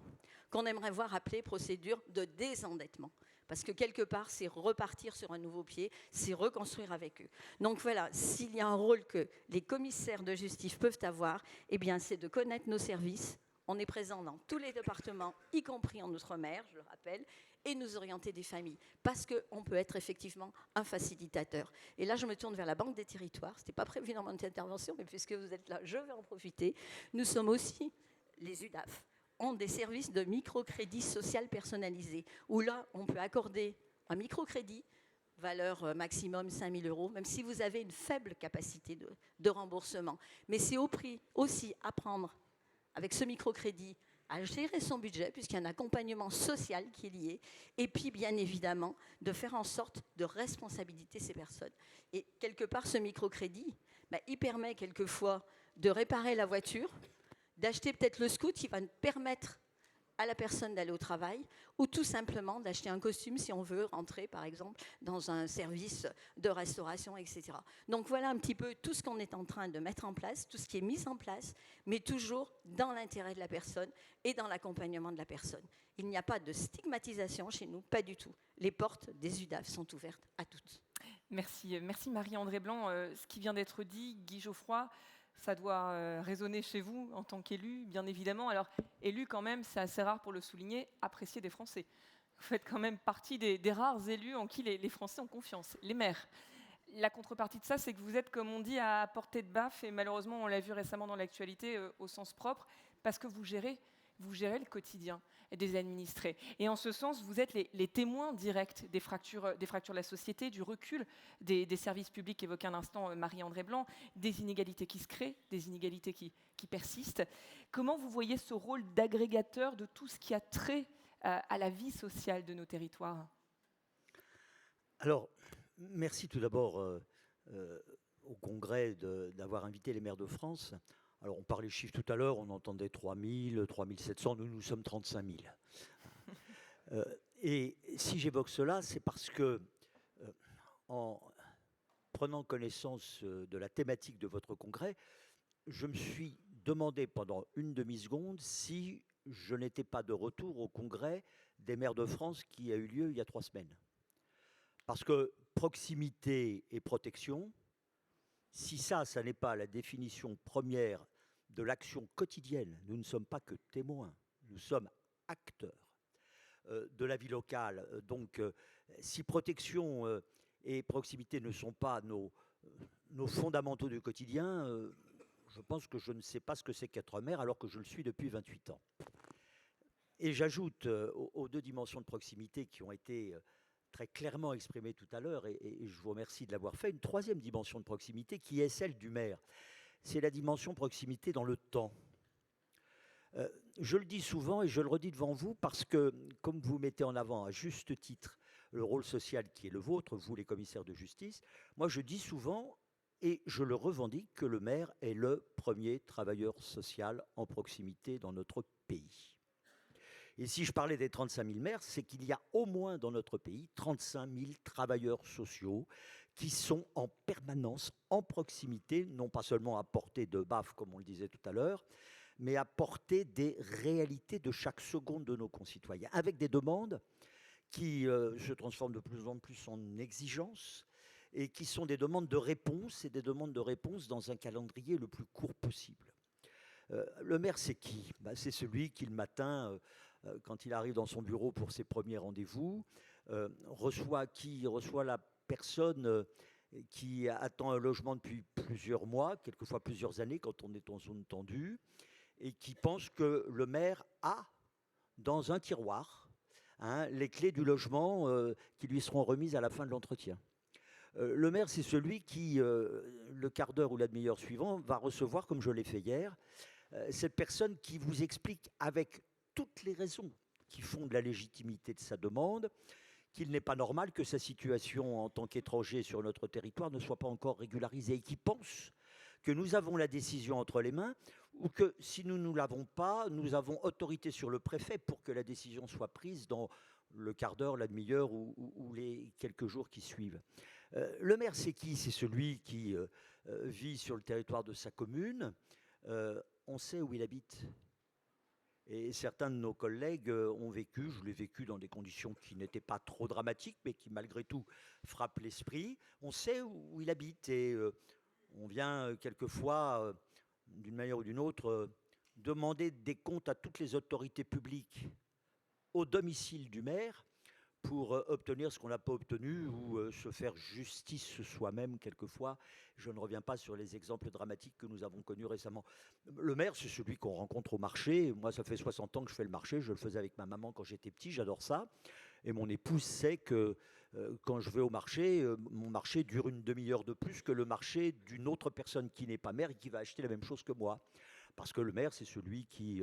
qu'on aimerait voir appelée procédure de désendettement. Parce que quelque part, c'est repartir sur un nouveau pied, c'est reconstruire avec eux. Donc voilà, s'il y a un rôle que les commissaires de justice peuvent avoir, eh bien, c'est de connaître nos services. On est présent dans tous les départements, y compris en Outre-mer, je le rappelle, et nous orienter des familles, parce qu'on peut être effectivement un facilitateur. Et là, je me tourne vers la Banque des Territoires. Ce n'était pas prévu dans mon intervention, mais puisque vous êtes là, je vais en profiter. Nous sommes aussi, les UDAF, ont des services de microcrédit social personnalisé, où là, on peut accorder un microcrédit, valeur maximum 5 000 €, même si vous avez une faible capacité de remboursement. Mais c'est au prix aussi apprendre, avec ce microcrédit, à gérer son budget, puisqu'il y a un accompagnement social qui est lié, et puis bien évidemment de faire en sorte de responsabiliser ces personnes. Et quelque part, ce microcrédit, il permet quelquefois de réparer la voiture, d'acheter peut-être le scoot qui va permettre à la personne d'aller au travail, ou tout simplement d'acheter un costume si on veut rentrer, par exemple, dans un service de restauration, etc. Donc voilà un petit peu tout ce qu'on est en train de mettre en place, tout ce qui est mis en place, mais toujours dans l'intérêt de la personne et dans l'accompagnement de la personne. Il n'y a pas de stigmatisation chez nous, pas du tout. Les portes des UDAF sont ouvertes à toutes. Merci Marie-André Blanc. Ce qui vient d'être dit, Guy Geoffroy, ça doit résonner chez vous en tant qu'élu, bien évidemment. Alors, élu quand même, c'est assez rare pour le souligner, apprécié des Français. Vous faites quand même partie des rares élus en qui les Français ont confiance, les maires. La contrepartie de ça, c'est que vous êtes, comme on dit, à portée de baffe, et malheureusement, on l'a vu récemment dans l'actualité, au sens propre, parce que vous gérez le quotidien des administrés. Et en ce sens, vous êtes les témoins directs des fractures de la société, du recul des services publics évoqués un instant Marie-André Blanc, des inégalités qui se créent, des inégalités qui persistent. Comment vous voyez ce rôle d'agrégateur de tout ce qui a trait à la vie sociale de nos territoires ? Alors, merci tout d'abord au Congrès d'avoir invité les maires de France. Alors, on parlait chiffres tout à l'heure, on entendait 3 000, 3 700, nous sommes 35 000. Et si j'évoque cela, c'est parce que, en prenant connaissance de la thématique de votre congrès, je me suis demandé pendant une demi-seconde si je n'étais pas de retour au congrès des maires de France qui a eu lieu il y a 3 semaines. Parce que proximité et protection, si ça n'est pas la définition première de l'action quotidienne, nous ne sommes pas que témoins, nous sommes acteurs de la vie locale. Donc, si protection et proximité ne sont pas nos fondamentaux du quotidien, je pense que je ne sais pas ce que c'est qu'être maire alors que je le suis depuis 28 ans. Et j'ajoute aux 2 dimensions de proximité qui ont été très clairement exprimé tout à l'heure, et je vous remercie de l'avoir fait, une 3e dimension de proximité qui est celle du maire. C'est la dimension proximité dans le temps. Je le dis souvent et je le redis devant vous parce que, comme vous mettez en avant à juste titre le rôle social qui est le vôtre, vous les commissaires de justice, moi je dis souvent, et je le revendique, que le maire est le premier travailleur social en proximité dans notre pays. Et si je parlais des 35 000 maires, c'est qu'il y a au moins dans notre pays 35 000 travailleurs sociaux qui sont en permanence en proximité, non pas seulement à portée de baffe, comme on le disait tout à l'heure, mais à portée des réalités de chaque seconde de nos concitoyens, avec des demandes qui se transforment de plus en plus en exigences et qui sont des demandes de réponse, et des demandes de réponse dans un calendrier le plus court possible. Le maire, c'est qui ? C'est celui qui, le matin, quand il arrive dans son bureau pour ses premiers rendez-vous, reçoit la personne qui attend un logement depuis plusieurs mois, quelquefois plusieurs années quand on est en zone tendue, et qui pense que le maire a dans un tiroir les clés du logement qui lui seront remises à la fin de l'entretien. Le maire, c'est celui qui, le quart d'heure ou la demi-heure suivant, va recevoir, comme je l'ai fait hier, cette personne qui vous explique avec toutes les raisons qui font de la légitimité de sa demande qu'il n'est pas normal que sa situation en tant qu'étranger sur notre territoire ne soit pas encore régularisée, et qui pense que nous avons la décision entre les mains, ou que si nous ne l'avons pas, nous avons autorité sur le préfet pour que la décision soit prise dans le quart d'heure, la demi-heure ou les quelques jours qui suivent. Le maire, c'est qui ? C'est celui qui vit sur le territoire de sa commune. On sait où il habite. Et certains de nos collègues ont vécu, je l'ai vécu dans des conditions qui n'étaient pas trop dramatiques, mais qui malgré tout frappent l'esprit. On sait où il habite, et on vient quelquefois, d'une manière ou d'une autre, demander des comptes à toutes les autorités publiques au domicile du maire pour obtenir ce qu'on n'a pas obtenu ou se faire justice soi-même quelquefois. Je ne reviens pas sur les exemples dramatiques que nous avons connus récemment. Le maire, c'est celui qu'on rencontre au marché. Moi, ça fait 60 ans que je fais le marché. Je le faisais avec ma maman quand j'étais petit. J'adore ça. Et mon épouse sait que quand je vais au marché, mon marché dure une demi-heure de plus que le marché d'une autre personne qui n'est pas maire et qui va acheter la même chose que moi. Parce que le maire, c'est celui qui,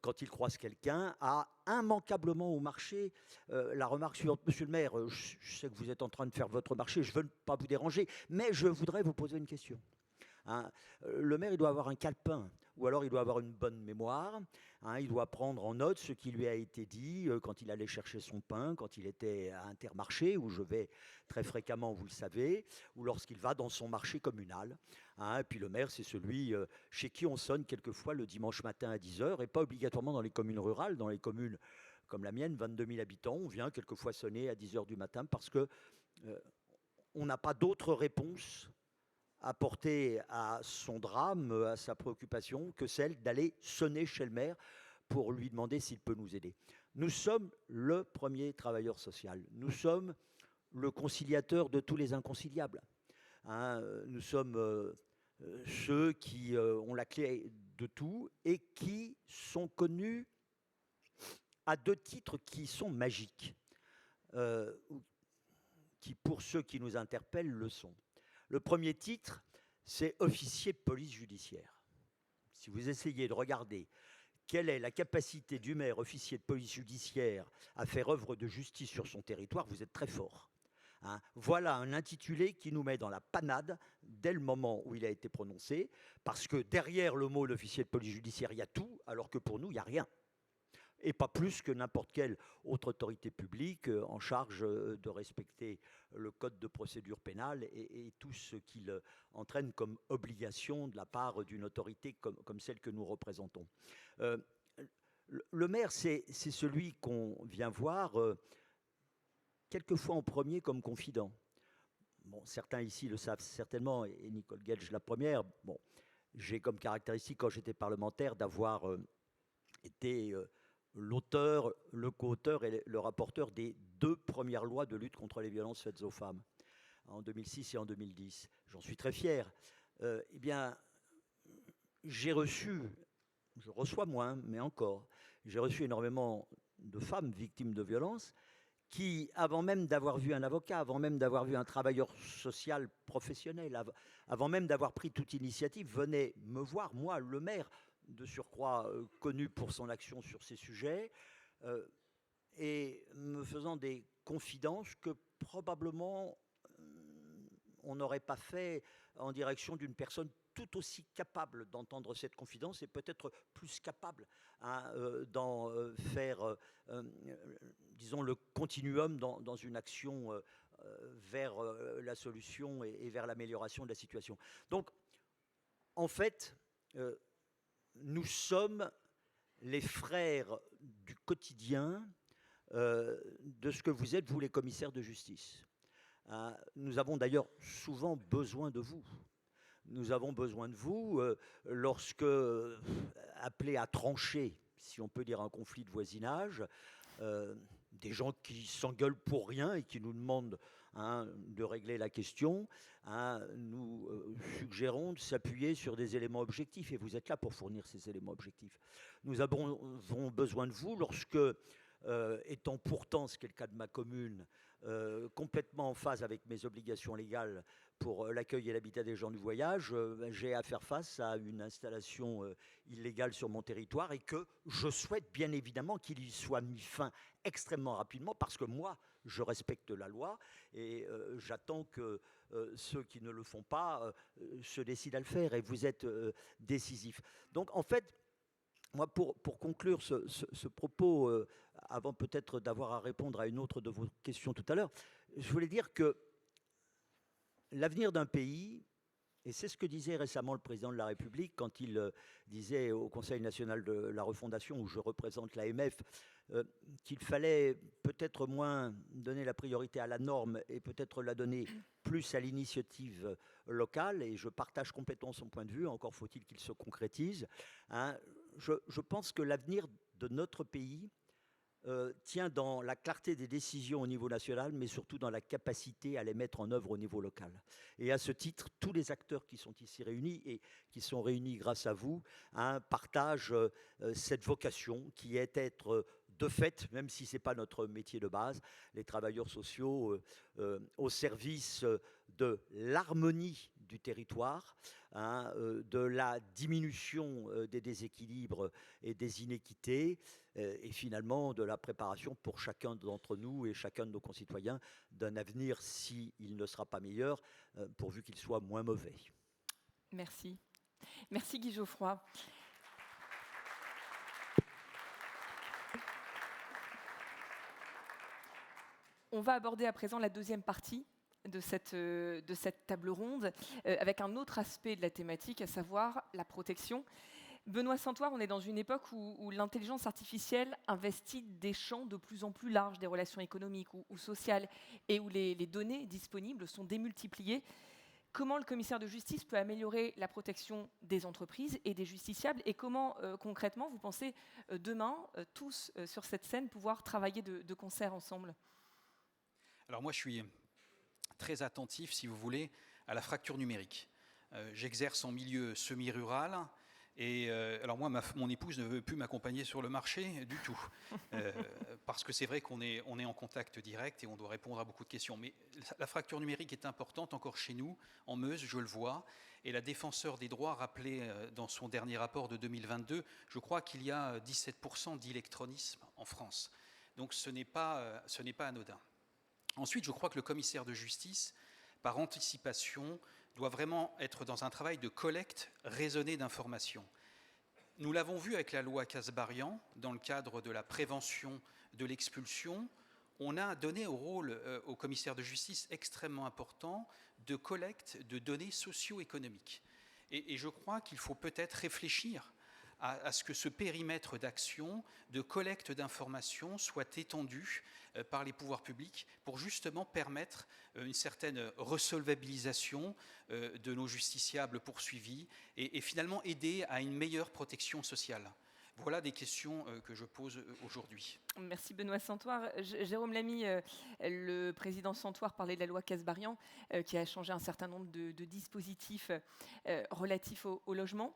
quand il croise quelqu'un, a immanquablement au marché la remarque suivante. Monsieur le maire, je sais que vous êtes en train de faire votre marché, je ne veux pas vous déranger, mais je voudrais vous poser une question. Hein, le maire, il doit avoir un calepin, ou alors il doit avoir une bonne mémoire. Hein, il doit prendre en note ce qui lui a été dit quand il allait chercher son pain, quand il était à Intermarché, où je vais très fréquemment, vous le savez, ou lorsqu'il va dans son marché communal. Hein, et puis le maire, c'est celui chez qui on sonne quelquefois le dimanche matin à 10h, et pas obligatoirement dans les communes rurales, dans les communes comme la mienne, 22 000 habitants, on vient quelquefois sonner à 10h du matin parce que on n'a pas d'autre réponse apporter à son drame, à sa préoccupation, que celle d'aller sonner chez le maire pour lui demander s'il peut nous aider. Nous sommes le premier travailleur social. Nous sommes le conciliateur de tous les inconciliables. Hein, nous sommes ceux qui ont la clé de tout et qui sont connus à deux titres qui sont magiques, qui pour ceux qui nous interpellent le sont. Le premier titre, c'est officier de police judiciaire. Si vous essayez de regarder quelle est la capacité du maire officier de police judiciaire à faire œuvre de justice sur son territoire, vous êtes très fort. Hein, voilà un intitulé qui nous met dans la panade dès le moment où il a été prononcé, parce que derrière le mot l'officier de police judiciaire, il y a tout, alors que pour nous, il n'y a rien. Et pas plus que n'importe quelle autre autorité publique en charge de respecter le code de procédure pénale et tout ce qu'il entraîne comme obligation de la part d'une autorité comme celle que nous représentons. Le maire, c'est celui qu'on vient voir quelquefois en premier comme confident. Bon, certains ici le savent certainement, et Nicole Gage la première. Bon, j'ai comme caractéristique, quand j'étais parlementaire, d'avoir été l'auteur, le co-auteur et le rapporteur des 2 premières lois de lutte contre les violences faites aux femmes, en 2006 et en 2010. J'en suis très fier. Eh bien, j'ai reçu, je reçois moins, mais encore, j'ai reçu énormément de femmes victimes de violences qui, avant même d'avoir vu un avocat, avant même d'avoir vu un travailleur social professionnel, avant même d'avoir pris toute initiative, venaient me voir, moi, le maire, de surcroît connu pour son action sur ces sujets, et me faisant des confidences que probablement on n'aurait pas fait en direction d'une personne tout aussi capable d'entendre cette confidence et peut-être plus capable d'en faire, disons, le continuum dans une action vers la solution et vers l'amélioration de la situation. Donc, en fait, nous sommes les frères du quotidien de ce que vous êtes, vous les commissaires de justice. Nous avons d'ailleurs souvent besoin de vous. Nous avons besoin de vous lorsque, appelés à trancher, si on peut dire, un conflit de voisinage, des gens qui s'engueulent pour rien et qui nous demandent de régler la question, nous suggérons de s'appuyer sur des éléments objectifs, et vous êtes là pour fournir ces éléments objectifs. Nous avons besoin de vous lorsque, étant pourtant, ce qui est le cas de ma commune, complètement en phase avec mes obligations légales pour l'accueil et l'habitat des gens du voyage, j'ai à faire face à une installation illégale sur mon territoire et que je souhaite bien évidemment qu'il y soit mis fin extrêmement rapidement parce que moi, je respecte la loi et j'attends que ceux qui ne le font pas se décident à le faire et vous êtes décisifs. Donc en fait, moi, pour conclure ce propos, avant peut-être d'avoir à répondre à une autre de vos questions tout à l'heure, je voulais dire que l'avenir d'un pays, et c'est ce que disait récemment le président de la République quand il disait au Conseil national de la refondation, où je représente l'AMF, qu'il fallait peut-être moins donner la priorité à la norme et peut-être la donner plus à l'initiative locale, et je partage complètement son point de vue, encore faut-il qu'il se concrétise. je pense que l'avenir de notre pays tient dans la clarté des décisions au niveau national, mais surtout dans la capacité à les mettre en œuvre au niveau local. Et à ce titre, tous les acteurs qui sont ici réunis et qui sont réunis grâce à vous, partagent cette vocation qui est d'être de fait, même si ce n'est pas notre métier de base, les travailleurs sociaux au service de l'harmonie du territoire, de la diminution des déséquilibres et des inéquités, et finalement de la préparation pour chacun d'entre nous et chacun de nos concitoyens d'un avenir, s'il ne sera pas meilleur, pourvu qu'il soit moins mauvais. Merci. Merci Guy Geoffroy. On va aborder à présent la deuxième partie de cette table ronde avec un autre aspect de la thématique, à savoir la protection. Benoît Santoire, on est dans une époque où l'intelligence artificielle investit des champs de plus en plus larges des relations économiques ou sociales et où les données disponibles sont démultipliées. Comment le commissaire de justice peut améliorer la protection des entreprises et des justiciables et comment concrètement vous pensez demain, tous sur cette scène, pouvoir travailler de concert ensemble ? Alors moi, je suis très attentif, si vous voulez, à la fracture numérique. J'exerce en milieu semi-rural et alors moi, mon épouse ne veut plus m'accompagner sur le marché du tout. Parce que c'est vrai qu'on est en contact direct et on doit répondre à beaucoup de questions. Mais la fracture numérique est importante encore chez nous, en Meuse, je le vois. Et la défenseur des droits rappelait dans son dernier rapport de 2022, je crois qu'il y a 17% d'électronisme en France. Donc ce n'est pas anodin. Ensuite, je crois que le commissaire de justice, par anticipation, doit vraiment être dans un travail de collecte raisonnée d'informations. Nous l'avons vu avec la loi Kasbarian, dans le cadre de la prévention de l'expulsion, on a donné au commissaire de justice extrêmement important de collecte de données socio-économiques. Et je crois qu'il faut peut-être réfléchir à ce que ce périmètre d'action, de collecte d'informations soit étendu par les pouvoirs publics pour justement permettre une certaine resolvabilisation de nos justiciables poursuivis et finalement aider à une meilleure protection sociale. Voilà des questions que je pose aujourd'hui. Merci Benoît Santoire. Jérôme Lamy, le président Santoire parlait de la loi Kasbarian qui a changé un certain nombre de dispositifs relatifs au logement.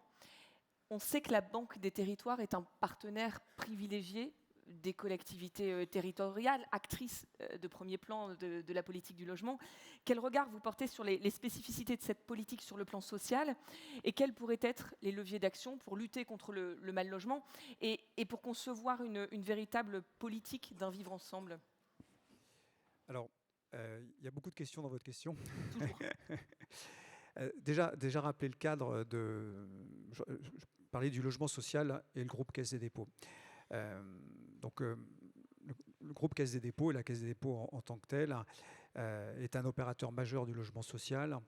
On sait que la Banque des territoires est un partenaire privilégié des collectivités territoriales, actrices de premier plan de la politique du logement. Quel regard vous portez sur les spécificités de cette politique sur le plan social et quels pourraient être les leviers d'action pour lutter contre le mal-logement et pour concevoir une véritable politique d'un vivre ensemble ? Alors, il y a beaucoup de questions dans votre question. Déjà rappeler le cadre je parlais du logement social et le groupe Caisse des dépôts. Le groupe Caisse des dépôts et la Caisse des dépôts en tant que telle est un opérateur majeur du logement social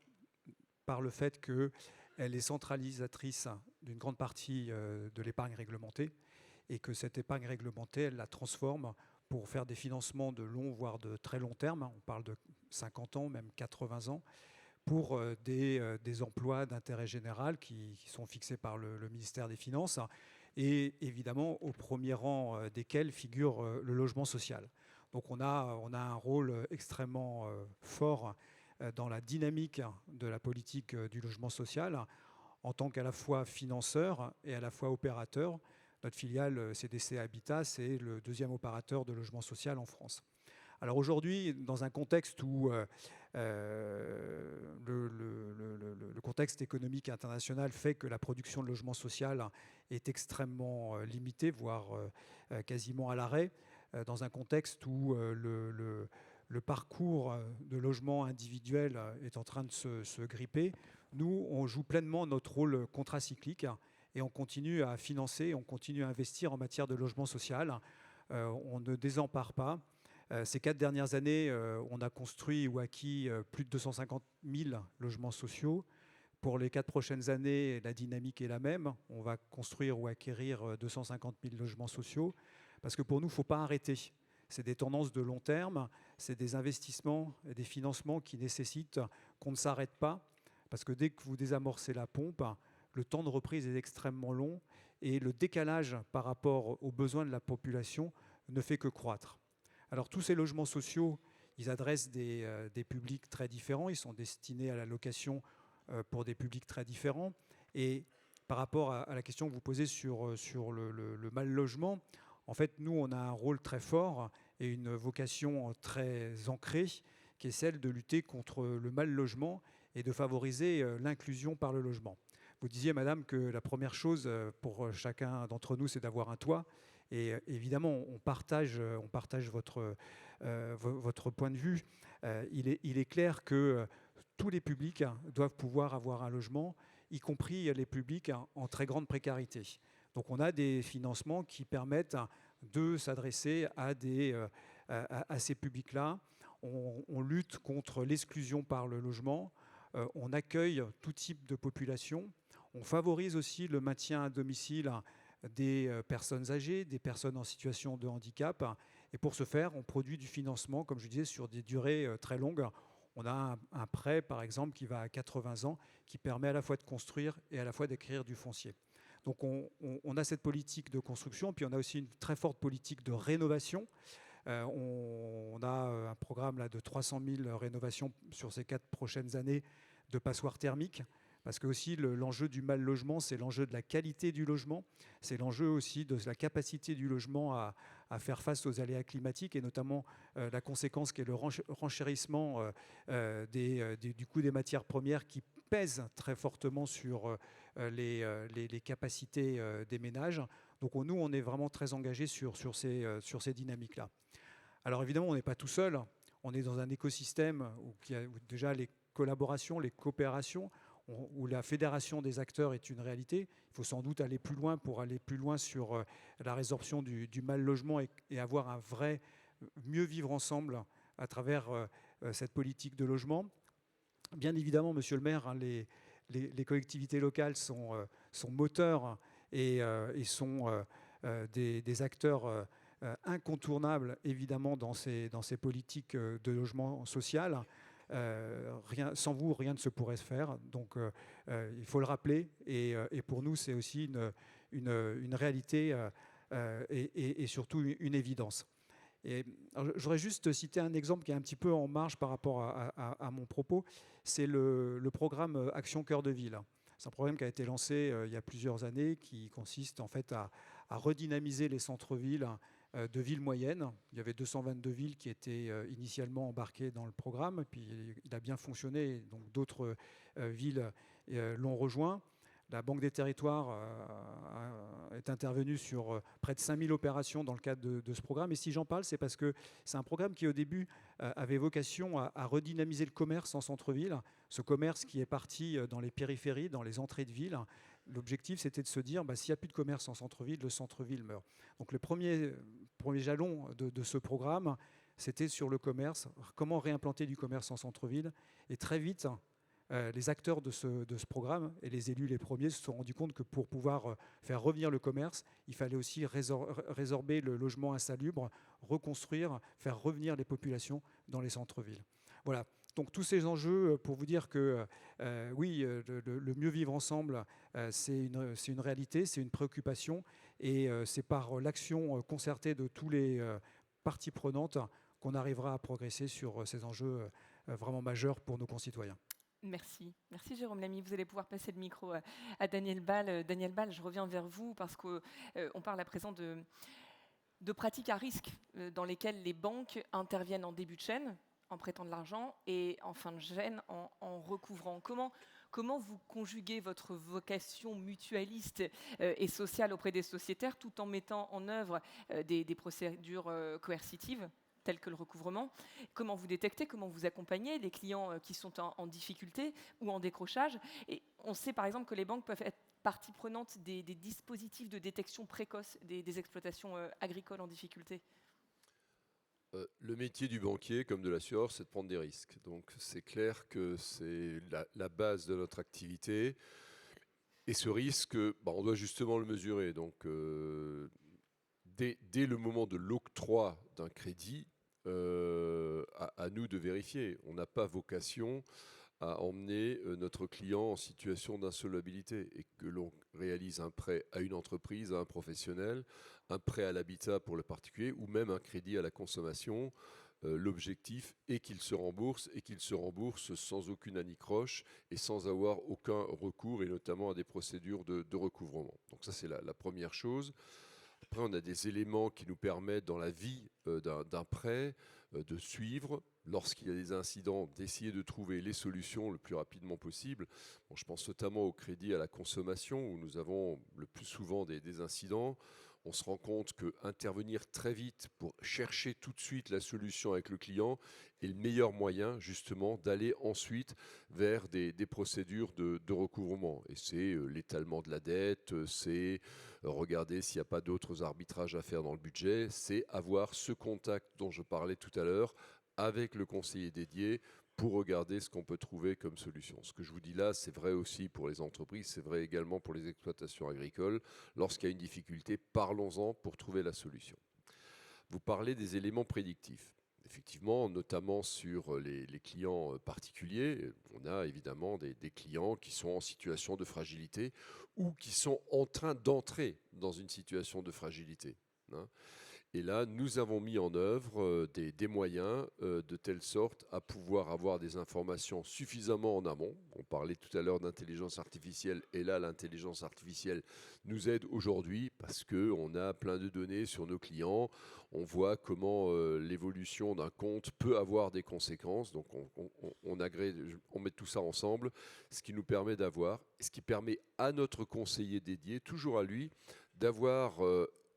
par le fait qu'elle est centralisatrice d'une grande partie de l'épargne réglementée et que cette épargne réglementée, elle la transforme pour faire des financements de long, voire de très long terme. On parle de 50 ans, même 80 ans. Pour des emplois d'intérêt général qui sont fixés par le ministère des Finances et évidemment au premier rang desquels figure le logement social. Donc on a un rôle extrêmement fort dans la dynamique de la politique du logement social en tant qu'à la fois financeur et à la fois opérateur. Notre filiale CDC Habitat, c'est le deuxième opérateur de logement social en France. Alors aujourd'hui, dans un contexte où le contexte économique international fait que la production de logement social est extrêmement limitée, voire quasiment à l'arrêt, dans un contexte où le parcours de logement individuel est en train de se gripper, nous, on joue pleinement notre rôle contracyclique et on continue à financer, on continue à investir en matière de logement social. On ne désempare pas. Ces 4 dernières années, on a construit ou acquis plus de 250 000 logements sociaux. Pour les 4 prochaines années, la dynamique est la même. On va construire ou acquérir 250 000 logements sociaux. Parce que pour nous, il ne faut pas arrêter. C'est des tendances de long terme, c'est des investissements et des financements qui nécessitent qu'on ne s'arrête pas. Parce que dès que vous désamorcez la pompe, le temps de reprise est extrêmement long. et le décalage par rapport aux besoins de la population ne fait que croître. Alors tous ces logements sociaux, ils adressent des publics très différents, ils sont destinés à la location pour des publics très différents. Et par rapport à la question que vous posez sur le mal logement, en fait, nous, on a un rôle très fort et une vocation très ancrée, qui est celle de lutter contre le mal logement et de favoriser l'inclusion par le logement. Vous disiez, madame, que la première chose pour chacun d'entre nous, c'est d'avoir un toit. Et évidemment, on partage votre point de vue. Il est clair que tous les publics doivent pouvoir avoir un logement, y compris les publics en très grande précarité. Donc on a des financements qui permettent de s'adresser à ces publics-là. On lutte contre l'exclusion par le logement. On accueille tout type de population. On favorise aussi le maintien à domicile des personnes âgées, des personnes en situation de handicap. Et pour ce faire, on produit du financement, comme je disais, sur des durées très longues. On a un prêt, par exemple, qui va à 80 ans, qui permet à la fois de construire et à la fois d'acquérir du foncier. Donc on a cette politique de construction, puis on a aussi une très forte politique de rénovation. On a un programme là, de 300 000 rénovations sur ces 4 prochaines années de passoires thermiques. Parce que aussi l'enjeu du mal logement, c'est l'enjeu de la qualité du logement, c'est l'enjeu aussi de la capacité du logement à faire face aux aléas climatiques et notamment la conséquence qui est le renchérissement du coût des matières premières qui pèse très fortement sur les capacités des ménages. Donc nous, on est vraiment très engagés sur ces dynamiques-là. Alors évidemment, on n'est pas tout seul, on est dans un écosystème où déjà les collaborations, les coopérations, où la fédération des acteurs est une réalité. Il faut sans doute aller plus loin pour aller plus loin sur la résorption du mal logement et avoir un vrai mieux vivre ensemble à travers cette politique de logement. Bien évidemment, monsieur le maire, les collectivités locales sont moteurs et sont des acteurs incontournables, évidemment, dans ces politiques de logement social. Sans vous, rien ne se pourrait se faire. Donc, il faut le rappeler. Et pour nous, c'est aussi une réalité et surtout une évidence. Et je voudrais juste citer un exemple qui est un petit peu en marge par rapport à mon propos. C'est le programme Action Cœur de Ville. C'est un programme qui a été lancé il y a plusieurs années, qui consiste en fait à redynamiser les centres-villes de villes moyennes. Il y avait 222 villes qui étaient initialement embarquées dans le programme, puis il a bien fonctionné, donc d'autres villes l'ont rejoint. La Banque des Territoires est intervenue sur près de 5000 opérations dans le cadre de ce programme. Et si j'en parle, c'est parce que c'est un programme qui, au début, avait vocation à redynamiser le commerce en centre-ville. Ce commerce qui est parti dans les périphéries, dans les entrées de ville. L'objectif, c'était de se dire, s'il n'y a plus de commerce en centre-ville, le centre-ville meurt. Donc le premier jalon de ce programme, c'était sur le commerce, comment réimplanter du commerce en centre-ville. Et très vite, les acteurs de ce programme et les élus les premiers se sont rendus compte que pour pouvoir faire revenir le commerce, il fallait aussi résorber le logement insalubre, reconstruire, faire revenir les populations dans les centres-villes. Voilà. Donc tous ces enjeux pour vous dire que oui, le mieux vivre ensemble, c'est une réalité, c'est une préoccupation et c'est par l'action concertée de tous les parties prenantes qu'on arrivera à progresser sur ces enjeux vraiment majeurs pour nos concitoyens. Merci. Merci Jérôme Lamy. Vous allez pouvoir passer le micro à Daniel Bal. Daniel Bal, je reviens vers vous parce qu'on parle à présent de pratiques à risque dans lesquelles les banques interviennent en début de chaîne, en prêtant de l'argent, et en fin de chaîne, en recouvrant. Comment vous conjuguez votre vocation mutualiste et sociale auprès des sociétaires tout en mettant en œuvre des procédures coercitives telles que le recouvrement? Comment vous détectez, comment vous accompagnez les clients qui sont en difficulté ou en décrochage? Et on sait par exemple que les banques peuvent être partie prenante des dispositifs de détection précoce des exploitations agricoles en difficulté. Le métier du banquier, comme de l'assureur, c'est de prendre des risques. Donc c'est clair que c'est la base de notre activité. Et ce risque, on doit justement le mesurer. Donc dès le moment de l'octroi d'un crédit, à nous de vérifier. On n'a pas vocation à emmener notre client en situation d'insolvabilité et que l'on réalise un prêt à une entreprise, à un professionnel, un prêt à l'habitat pour le particulier ou même un crédit à la consommation. L'objectif est qu'il se rembourse sans aucune anicroche et sans avoir aucun recours, et notamment à des procédures de recouvrement. Donc ça, c'est la première chose. Après, on a des éléments qui nous permettent, dans la vie d'un prêt, de suivre, lorsqu'il y a des incidents, d'essayer de trouver les solutions le plus rapidement possible. Bon, je pense notamment au crédit à la consommation, où nous avons le plus souvent des incidents. On se rend compte qu'intervenir très vite pour chercher tout de suite la solution avec le client est le meilleur moyen justement d'aller ensuite vers des procédures de recouvrement. Et c'est l'étalement de la dette, c'est regarder s'il n'y a pas d'autres arbitrages à faire dans le budget, c'est avoir ce contact dont je parlais tout à l'heure avec le conseiller dédié pour regarder ce qu'on peut trouver comme solution. Ce que je vous dis là, c'est vrai aussi pour les entreprises, c'est vrai également pour les exploitations agricoles. Lorsqu'il y a une difficulté, parlons-en pour trouver la solution. Vous parlez des éléments prédictifs. Effectivement, notamment sur les clients particuliers, on a évidemment des clients qui sont en situation de fragilité ou qui sont en train d'entrer dans une situation de fragilité. Et là, nous avons mis en œuvre des moyens de telle sorte à pouvoir avoir des informations suffisamment en amont. On parlait tout à l'heure d'intelligence artificielle, et là, l'intelligence artificielle nous aide aujourd'hui parce qu'on a plein de données sur nos clients. On voit comment l'évolution d'un compte peut avoir des conséquences. Donc, on met tout ça ensemble, ce qui nous permet ce qui permet à notre conseiller dédié, toujours à lui, d'avoir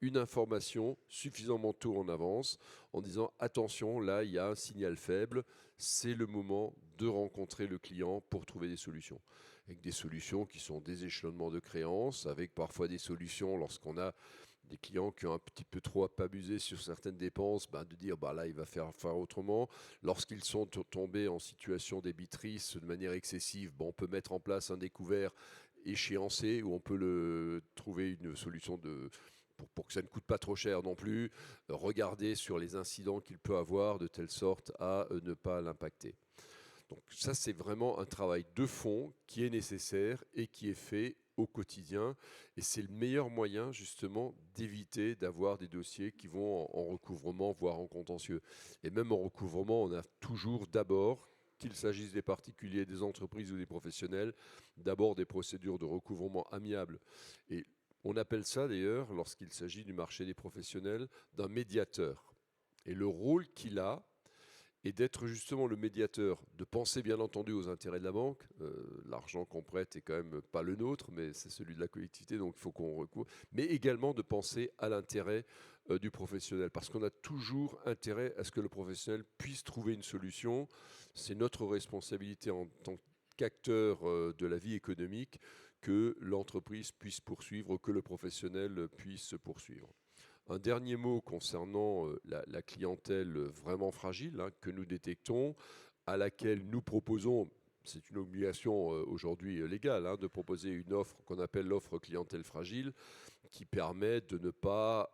une information suffisamment tôt en avance en disant attention, là il y a un signal faible, c'est le moment de rencontrer le client pour trouver des solutions. Avec des solutions qui sont des échelonnements de créances, avec parfois des solutions lorsqu'on a des clients qui ont un petit peu trop abusé sur certaines dépenses, de dire là il va faire autrement. Lorsqu'ils sont tombés en situation débitrice de manière excessive, on peut mettre en place un découvert échéancé où on peut trouver une solution pour que ça ne coûte pas trop cher non plus, regarder sur les incidents qu'il peut avoir de telle sorte à ne pas l'impacter. Donc ça, c'est vraiment un travail de fond qui est nécessaire et qui est fait au quotidien. Et c'est le meilleur moyen, justement, d'éviter d'avoir des dossiers qui vont en recouvrement, voire en contentieux. Et même en recouvrement, on a toujours d'abord, qu'il s'agisse des particuliers, des entreprises ou des professionnels, d'abord des procédures de recouvrement amiables. Et on appelle ça d'ailleurs, lorsqu'il s'agit du marché des professionnels, d'un médiateur. Et le rôle qu'il a est d'être justement le médiateur, de penser bien entendu aux intérêts de la banque. L'argent qu'on prête est quand même pas le nôtre, mais c'est celui de la collectivité, donc il faut qu'on recouvre. Mais également de penser à l'intérêt du professionnel, parce qu'on a toujours intérêt à ce que le professionnel puisse trouver une solution. C'est notre responsabilité en tant qu'acteur de la vie économique que l'entreprise puisse poursuivre, que le professionnel puisse poursuivre. Un dernier mot concernant la clientèle vraiment fragile que nous détectons, à laquelle nous proposons, c'est une obligation aujourd'hui légale, de proposer une offre qu'on appelle l'offre clientèle fragile, qui permet de ne pas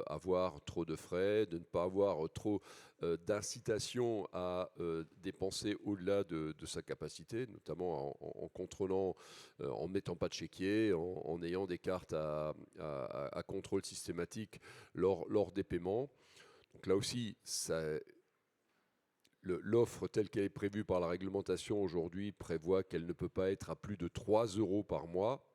avoir trop de frais, de ne pas avoir trop d'incitation à dépenser au-delà de sa capacité, notamment en contrôlant, en ne mettant pas de chéquier, en ayant des cartes à contrôle systématique lors des paiements. Donc là aussi, l'offre telle qu'elle est prévue par la réglementation aujourd'hui prévoit qu'elle ne peut pas être à plus de 3 € par mois.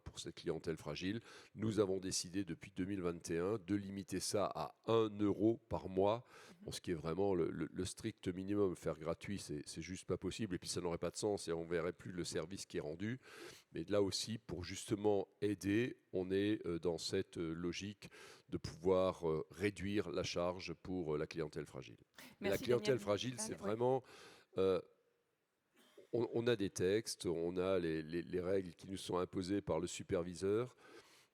Pour cette clientèle fragile, nous avons décidé depuis 2021 de limiter ça à 1 € par mois, ce qui est vraiment le strict minimum. Faire gratuit, c'est juste pas possible, et puis ça n'aurait pas de sens et on verrait plus le service qui est rendu. Mais là aussi, pour justement aider, on est dans cette logique de pouvoir réduire la charge pour la clientèle fragile. Merci, la clientèle Daniel. fragile, c'est vraiment... On a des textes, on a les règles qui nous sont imposées par le superviseur,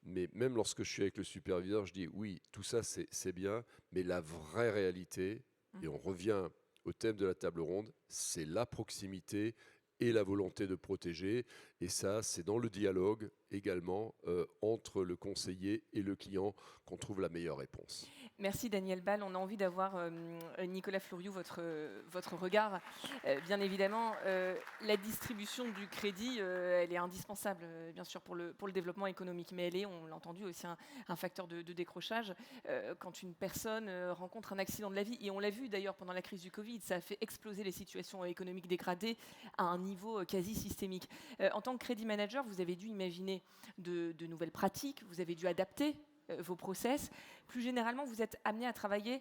mais même lorsque je suis avec le superviseur, je dis oui, tout ça c'est bien, mais la vraie réalité, et on revient au thème de la table ronde, c'est la proximité et la volonté de protéger. Et ça, c'est dans le dialogue également entre le conseiller et le client qu'on trouve la meilleure réponse. Merci Daniel Ball. On a envie d'avoir, Nicolas Floriou, votre regard. Bien évidemment, la distribution du crédit, elle est indispensable, bien sûr, pour le développement économique. Mais elle est, on l'a entendu, aussi un facteur de décrochage. Quand une personne rencontre un accident de la vie, et on l'a vu d'ailleurs pendant la crise du Covid, ça a fait exploser les situations économiques dégradées à un niveau quasi systémique. En tant que crédit manager, vous avez dû imaginer de nouvelles pratiques, vous avez dû adapter vos process. Plus généralement, vous êtes amené à travailler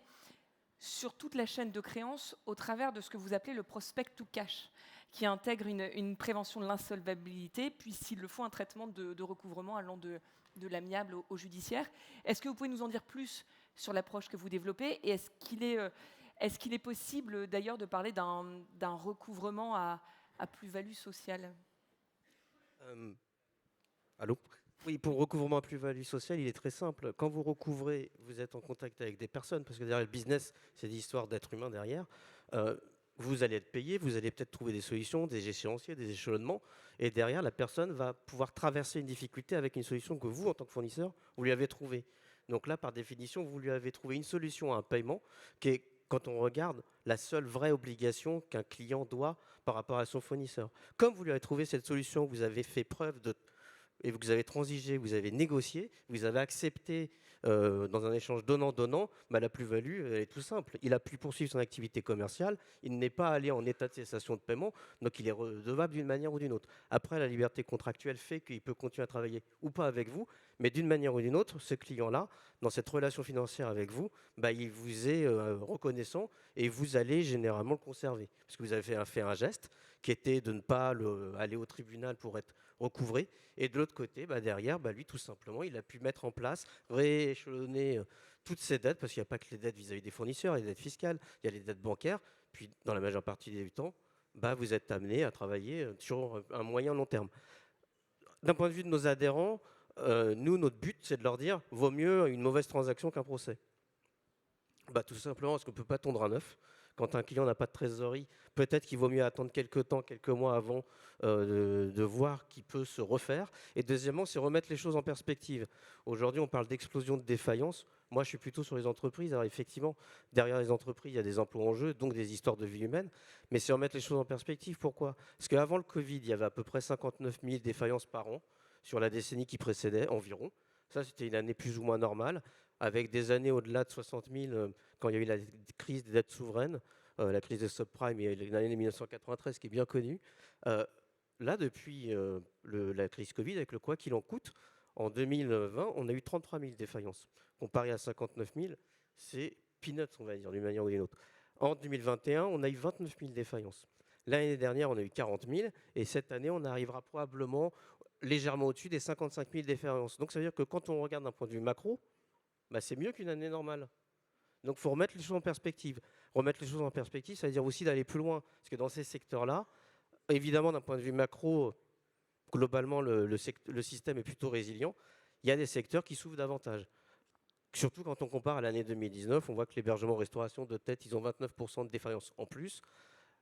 sur toute la chaîne de créance au travers de ce que vous appelez le prospect to cash, qui intègre une prévention de l'insolvabilité, puis s'il le faut, un traitement de recouvrement allant de l'amiable au judiciaire. Est-ce que vous pouvez nous en dire plus sur l'approche que vous développez, et est-ce qu'il est possible d'ailleurs de parler d'un recouvrement à plus-value sociale ? Allô ? Oui, pour recouvrement à plus-value sociale, il est très simple. Quand vous recouvrez, vous êtes en contact avec des personnes, parce que derrière le business, c'est l'histoire d'êtres humains derrière. Vous allez être payé, vous allez peut-être trouver des solutions, des échéanciers, des échelonnements, et derrière, la personne va pouvoir traverser une difficulté avec une solution que vous, en tant que fournisseur, vous lui avez trouvée. Donc là, par définition, vous lui avez trouvé une solution à un paiement qui est, quand on regarde, la seule vraie obligation qu'un client doit par rapport à son fournisseur. Comme vous lui avez trouvé cette solution, vous avez fait preuve de... et vous avez transigé, vous avez négocié, vous avez accepté dans un échange donnant-donnant, la plus-value, elle est tout simple. Il a pu poursuivre son activité commerciale, il n'est pas allé en état de cessation de paiement, donc il est redevable d'une manière ou d'une autre. Après, la liberté contractuelle fait qu'il peut continuer à travailler ou pas avec vous, mais d'une manière ou d'une autre, ce client-là, dans cette relation financière avec vous, il vous est reconnaissant et vous allez généralement le conserver. Parce que vous avez fait un geste qui était de ne pas aller au tribunal pour être recouvré. Et de l'autre côté, derrière, lui, tout simplement, il a pu mettre en place, rééchelonner toutes ses dettes, parce qu'il n'y a pas que les dettes vis-à-vis des fournisseurs, les dettes fiscales, il y a les dettes bancaires. Puis, dans la majeure partie du temps, vous êtes amené à travailler sur un moyen long terme. D'un point de vue de nos adhérents, nous, notre but, c'est de leur dire, vaut mieux une mauvaise transaction qu'un procès. Tout simplement parce qu'on ne peut pas tondre un œuf. Quand un client n'a pas de trésorerie, peut-être qu'il vaut mieux attendre quelques temps, quelques mois avant de voir qu'il peut se refaire. Et deuxièmement, c'est remettre les choses en perspective. Aujourd'hui, on parle d'explosion de défaillance. Moi, je suis plutôt sur les entreprises. Alors effectivement, derrière les entreprises, il y a des emplois en jeu, donc des histoires de vie humaine. Mais c'est remettre les choses en perspective. Pourquoi ? Parce qu'avant le Covid, il y avait à peu près 59 000 défaillances par an sur la décennie qui précédait environ. Ça, c'était une année plus ou moins normale, avec des années au-delà de 60 000, quand il y a eu la crise des dettes souveraines, la crise des subprimes et l'année 1993, qui est bien connue. Là, depuis la crise Covid, avec le quoi qu'il en coûte, en 2020, on a eu 33 000 défaillances. Comparé à 59 000, c'est peanuts, on va dire, d'une manière ou d'une autre. En 2021, on a eu 29 000 défaillances. L'année dernière, on a eu 40 000, et cette année, on arrivera probablement légèrement au-dessus des 55 000 défaillances. Donc ça veut dire que quand on regarde d'un point de vue macro, c'est mieux qu'une année normale. Donc il faut remettre les choses en perspective. Remettre les choses en perspective, ça veut dire aussi d'aller plus loin. Parce que dans ces secteurs-là, évidemment, d'un point de vue macro, globalement, le système est plutôt résilient. Il y a des secteurs qui souffrent davantage. Surtout quand on compare à l'année 2019, on voit que l'hébergement, restauration, de tête, ils ont 29% de défaillance en plus.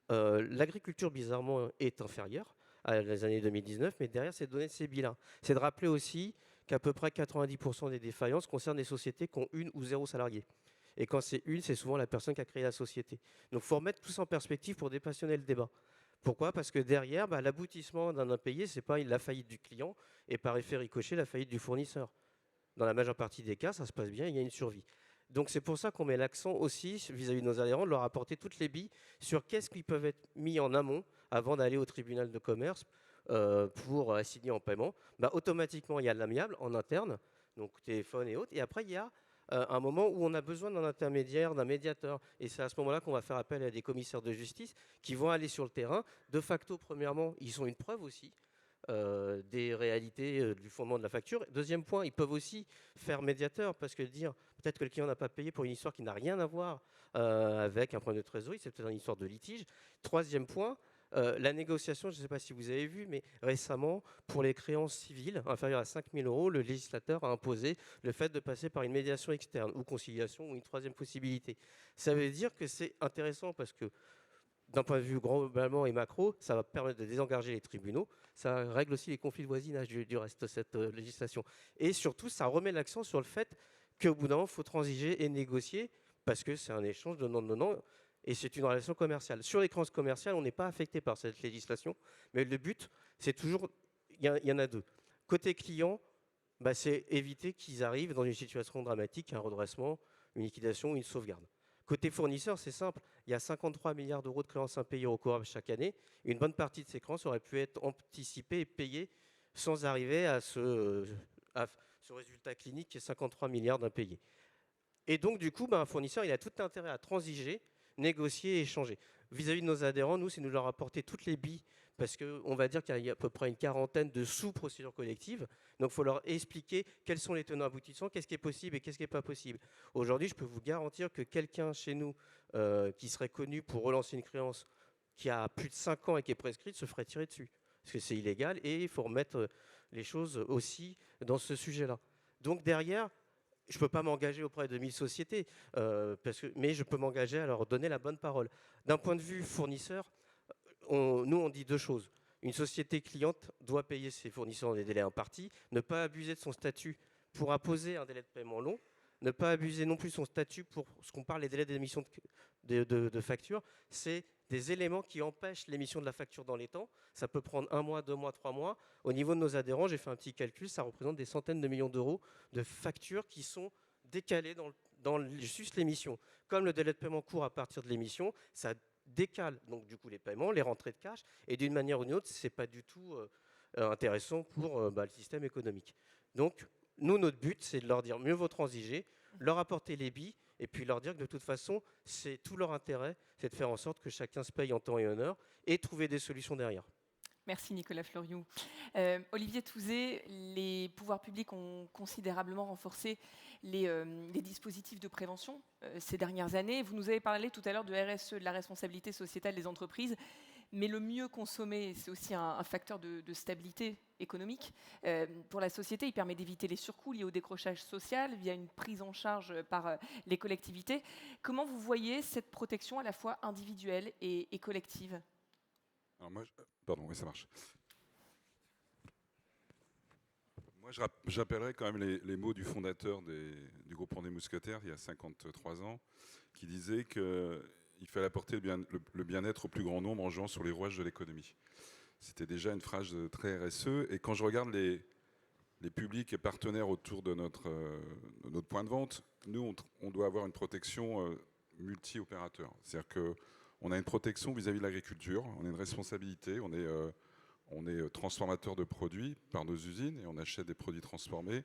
L'agriculture, bizarrement, est inférieure à les années 2019, mais derrière ces données de ces bilans, c'est de rappeler aussi qu'à peu près 90% des défaillances concernent des sociétés qui ont 1 ou 0 salariés. Et quand c'est une, c'est souvent la personne qui a créé la société. Donc il faut remettre tout ça en perspective pour dépassionner le débat. Pourquoi ? Parce que derrière, l'aboutissement d'un impayé, ce n'est pas la faillite du client et par effet ricochet, la faillite du fournisseur. Dans la majeure partie des cas, ça se passe bien, il y a une survie. Donc c'est pour ça qu'on met l'accent aussi vis-à-vis de nos adhérents, de leur apporter toutes les billes sur qu'est-ce qui peuvent être mis en amont avant d'aller au tribunal de commerce pour assigner en paiement. Automatiquement, il y a l'amiable en interne, donc téléphone et autres. Et après, il y a un moment où on a besoin d'un intermédiaire, d'un médiateur. Et c'est à ce moment-là qu'on va faire appel à des commissaires de justice qui vont aller sur le terrain. De facto, premièrement, ils sont une preuve aussi des réalités du fondement de la facture. Deuxième point, ils peuvent aussi faire médiateur, parce que dire peut-être que le client n'a pas payé pour une histoire qui n'a rien à voir avec un problème de trésorerie, c'est peut-être une histoire de litige. Troisième point, la négociation, je ne sais pas si vous avez vu, mais récemment, pour les créances civiles inférieures à 5 000 €, le législateur a imposé le fait de passer par une médiation externe ou conciliation ou une troisième possibilité. Ça veut dire que c'est intéressant parce que d'un point de vue globalement et macro, ça va permettre de désengorger les tribunaux. Ça règle aussi les conflits de voisinage du reste de cette législation. Et surtout, ça remet l'accent sur le fait qu'au bout d'un moment, il faut transiger et négocier parce que c'est un échange donnant-donnant et c'est une relation commerciale. Sur les créances commerciales, on n'est pas affecté par cette législation, mais le but, c'est toujours, il y en a deux. Côté client, c'est éviter qu'ils arrivent dans une situation dramatique, un redressement, une liquidation, une sauvegarde. Côté fournisseur, c'est simple. Il y a 53 milliards d'euros de créances impayées recourables chaque année. Une bonne partie de ces créances aurait pu être anticipées et payées sans arriver à ce résultat clinique qui est 53 milliards d'impayés. Et donc, du coup, un fournisseur, il a tout intérêt à transiger, négocier et échanger. Vis-à-vis de nos adhérents, nous, c'est de leur apporter toutes les billes, parce qu'on va dire qu'il y a à peu près une quarantaine de sous-procédures collectives. Donc, il faut leur expliquer quels sont les tenants aboutissants, qu'est-ce qui est possible et qu'est-ce qui n'est pas possible. Aujourd'hui, je peux vous garantir que quelqu'un chez nous qui serait connu pour relancer une créance qui a plus de 5 ans et qui est prescrite se ferait tirer dessus. Parce que c'est illégal et il faut remettre les choses aussi dans ce sujet-là. Donc, derrière, je ne peux pas m'engager auprès de 1000 sociétés, mais je peux m'engager à leur donner la bonne parole. D'un point de vue fournisseur, nous, on dit deux choses. Une société cliente doit payer ses fournisseurs dans des délais impartis, ne pas abuser de son statut pour imposer un délai de paiement long, ne pas abuser non plus de son statut pour ce qu'on parle des délais d'émission de facture. C'est des éléments qui empêchent l'émission de la facture dans les temps. Ça peut prendre 1 mois, 2 mois, 3 mois. Au niveau de nos adhérents, j'ai fait un petit calcul, ça représente des centaines de millions d'euros de factures qui sont décalées dans juste l'émission. Comme le délai de paiement court à partir de l'émission, ça décale donc du coup les paiements, les rentrées de cash, et d'une manière ou d'une autre, ce n'est pas du tout intéressant pour le système économique. Donc, nous, notre but, c'est de leur dire mieux vaut transiger, leur apporter les billes, et puis leur dire que de toute façon, c'est tout leur intérêt, c'est de faire en sorte que chacun se paye en temps et honneur, et trouver des solutions derrière. Merci Nicolas Fleuriot. Olivier Touzé, les pouvoirs publics ont considérablement renforcé les dispositifs de prévention ces dernières années. Vous nous avez parlé tout à l'heure de RSE, de la responsabilité sociétale des entreprises, mais le mieux consommer, c'est aussi un facteur de stabilité économique. Pour la société, il permet d'éviter les surcoûts liés au décrochage social via une prise en charge par les collectivités. Comment vous voyez cette protection à la fois individuelle et collective ? Alors moi, pardon, oui, ça marche. Moi, j'appellerais quand même les mots du fondateur du groupe Pont des Mousquetaires, il y a 53 ans, qui disait qu'il fallait apporter le bien-être au plus grand nombre en jouant sur les rouages de l'économie. C'était déjà une phrase très RSE. Et quand je regarde les publics et partenaires autour de notre point de vente, nous, on doit avoir une protection multi-opérateur. C'est-à-dire que on a une protection vis-à-vis de l'agriculture, on a une responsabilité, on est transformateur de produits par nos usines et on achète des produits transformés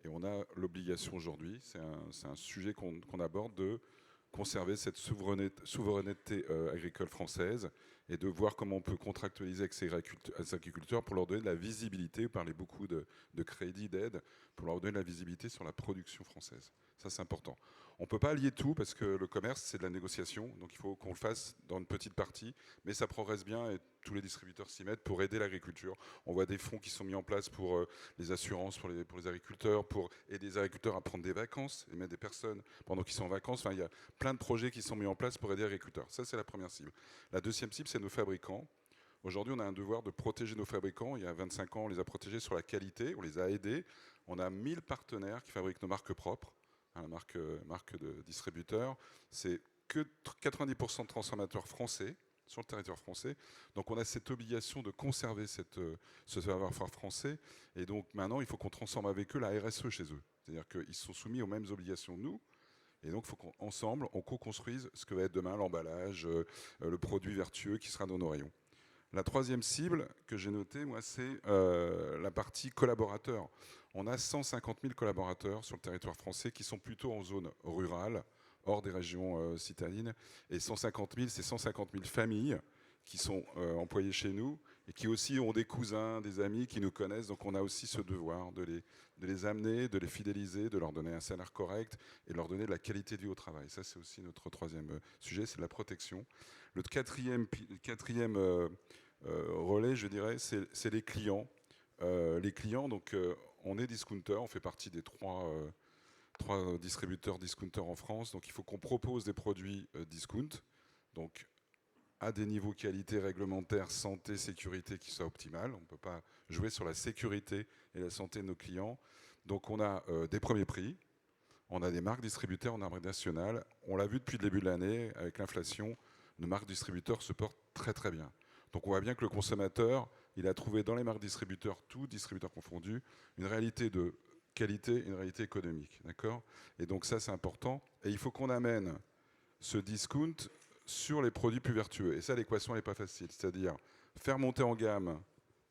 et on a l'obligation aujourd'hui, c'est un sujet qu'on aborde, de conserver cette souveraineté agricole française et de voir comment on peut contractualiser avec ces agriculteurs pour leur donner de la visibilité, parler beaucoup de crédits, d'aide, pour leur donner de la visibilité sur la production française. Ça, c'est important. On ne peut pas allier tout parce que le commerce, c'est de la négociation. Donc, il faut qu'on le fasse dans une petite partie. Mais ça progresse bien et tous les distributeurs s'y mettent pour aider l'agriculture. On voit des fonds qui sont mis en place pour les assurances, pour les agriculteurs, pour aider les agriculteurs à prendre des vacances et mettre des personnes pendant qu'ils sont en vacances. Enfin, il y a plein de projets qui sont mis en place pour aider les agriculteurs. Ça, c'est la première cible. La deuxième cible, c'est nos fabricants. Aujourd'hui, on a un devoir de protéger nos fabricants. Il y a 25 ans, on les a protégés sur la qualité, on les a aidés. On a 1000 partenaires qui fabriquent nos marques propres. La marque de distributeur, c'est que 90% de transformateurs français sur le territoire français. Donc on a cette obligation de conserver ce savoir-faire français. Et donc maintenant, il faut qu'on transforme avec eux la RSE chez eux. C'est-à-dire qu'ils sont soumis aux mêmes obligations que nous. Et donc il faut qu'ensemble, on co-construise ce que va être demain l'emballage, le produit vertueux qui sera dans nos rayons. La troisième cible que j'ai notée, moi, c'est la partie collaborateurs. On a 150 000 collaborateurs sur le territoire français qui sont plutôt en zone rurale, hors des régions citadines. Et 150 000, c'est 150 000 familles qui sont employées chez nous et qui aussi ont des cousins, des amis qui nous connaissent. Donc on a aussi ce devoir de les amener, de les fidéliser, de leur donner un salaire correct et de leur donner de la qualité de vie au travail. Ça, c'est aussi notre troisième sujet, c'est de la protection. Le quatrième relais, je dirais, c'est les clients. Les clients, donc on est discounter, on fait partie des trois distributeurs discounters en France, donc il faut qu'on propose des produits discount. Donc à des niveaux qualité réglementaire, santé, sécurité qui soient optimales. On ne peut pas jouer sur la sécurité et la santé de nos clients. Donc on a des premiers prix, on a des marques distributeurs en marque nationale. On l'a vu depuis le début de l'année, avec l'inflation, nos marques distributeurs se portent très très bien. Donc on voit bien que le consommateur, il a trouvé dans les marques distributeurs, tous distributeurs confondus, une réalité de qualité, une réalité économique. D'accord ? Et donc ça c'est important. Et il faut qu'on amène ce discount sur les produits plus vertueux. Et ça, l'équation n'est pas facile. C'est-à-dire faire monter en gamme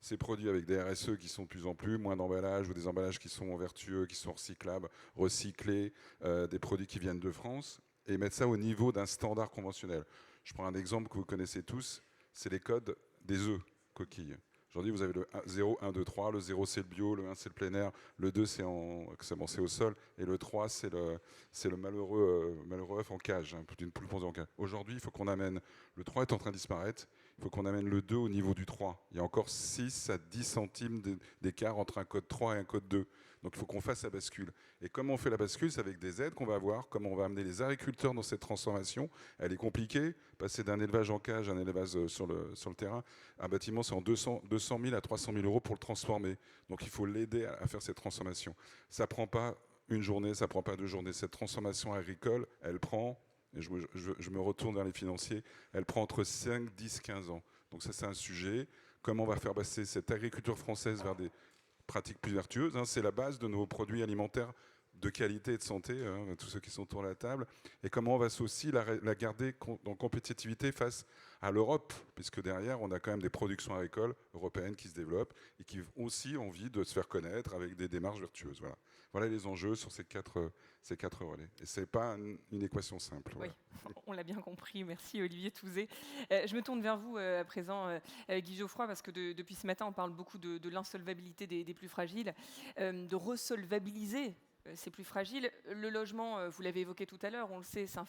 ces produits avec des RSE qui sont de plus en plus, moins d'emballages ou des emballages qui sont vertueux, qui sont recyclables, recyclés, des produits qui viennent de France, et mettre ça au niveau d'un standard conventionnel. Je prends un exemple que vous connaissez tous, c'est les codes des œufs coquilles. Aujourd'hui, vous avez le 0, 1, 2, 3. Le 0, c'est le bio. Le 1, c'est le plein air. Le 2, c'est au sol. Et le 3, c'est le malheureux œuf en cage, hein, d'une poule pondue en cage. Aujourd'hui, il faut qu'on amène... Le 3 est en train de disparaître. Il faut qu'on amène le 2 au niveau du 3. Il y a encore 6 à 10 centimes d'écart entre un code 3 et un code 2. Donc, il faut qu'on fasse la bascule. Et comment on fait la bascule? C'est avec des aides qu'on va avoir. Comment on va amener les agriculteurs dans cette transformation. Elle est compliquée. Passer d'un élevage en cage à un élevage sur le terrain. Un bâtiment, c'est en 200 000 à 300 000 euros pour le transformer. Donc, il faut l'aider à faire cette transformation. Ça ne prend pas une journée, ça ne prend pas 2 journées. Cette transformation agricole, elle prend, et je me retourne vers les financiers, elle prend entre 5, 10, 15 ans. Donc ça, c'est un sujet. Comment on va faire passer cette agriculture française vers des pratiques plus vertueuses, hein, c'est la base de nos produits alimentaires de qualité et de santé, hein, tous ceux qui sont autour de la table, et comment on va aussi la garder en compétitivité face à l'Europe, puisque derrière, on a quand même des productions agricoles européennes qui se développent et qui ont aussi envie de se faire connaître avec des démarches vertueuses. Voilà les enjeux sur ces quatre relais. Et ce n'est pas une équation simple. Oui, voilà. on l'a bien compris. Merci Olivier Touzé. Je me tourne vers vous à présent, Guy Geoffroy, parce que depuis ce matin, on parle beaucoup de l'insolvabilité des plus fragiles, de resolvabiliser ces plus fragiles. Le logement, vous l'avez évoqué tout à l'heure, on le sait, c'est un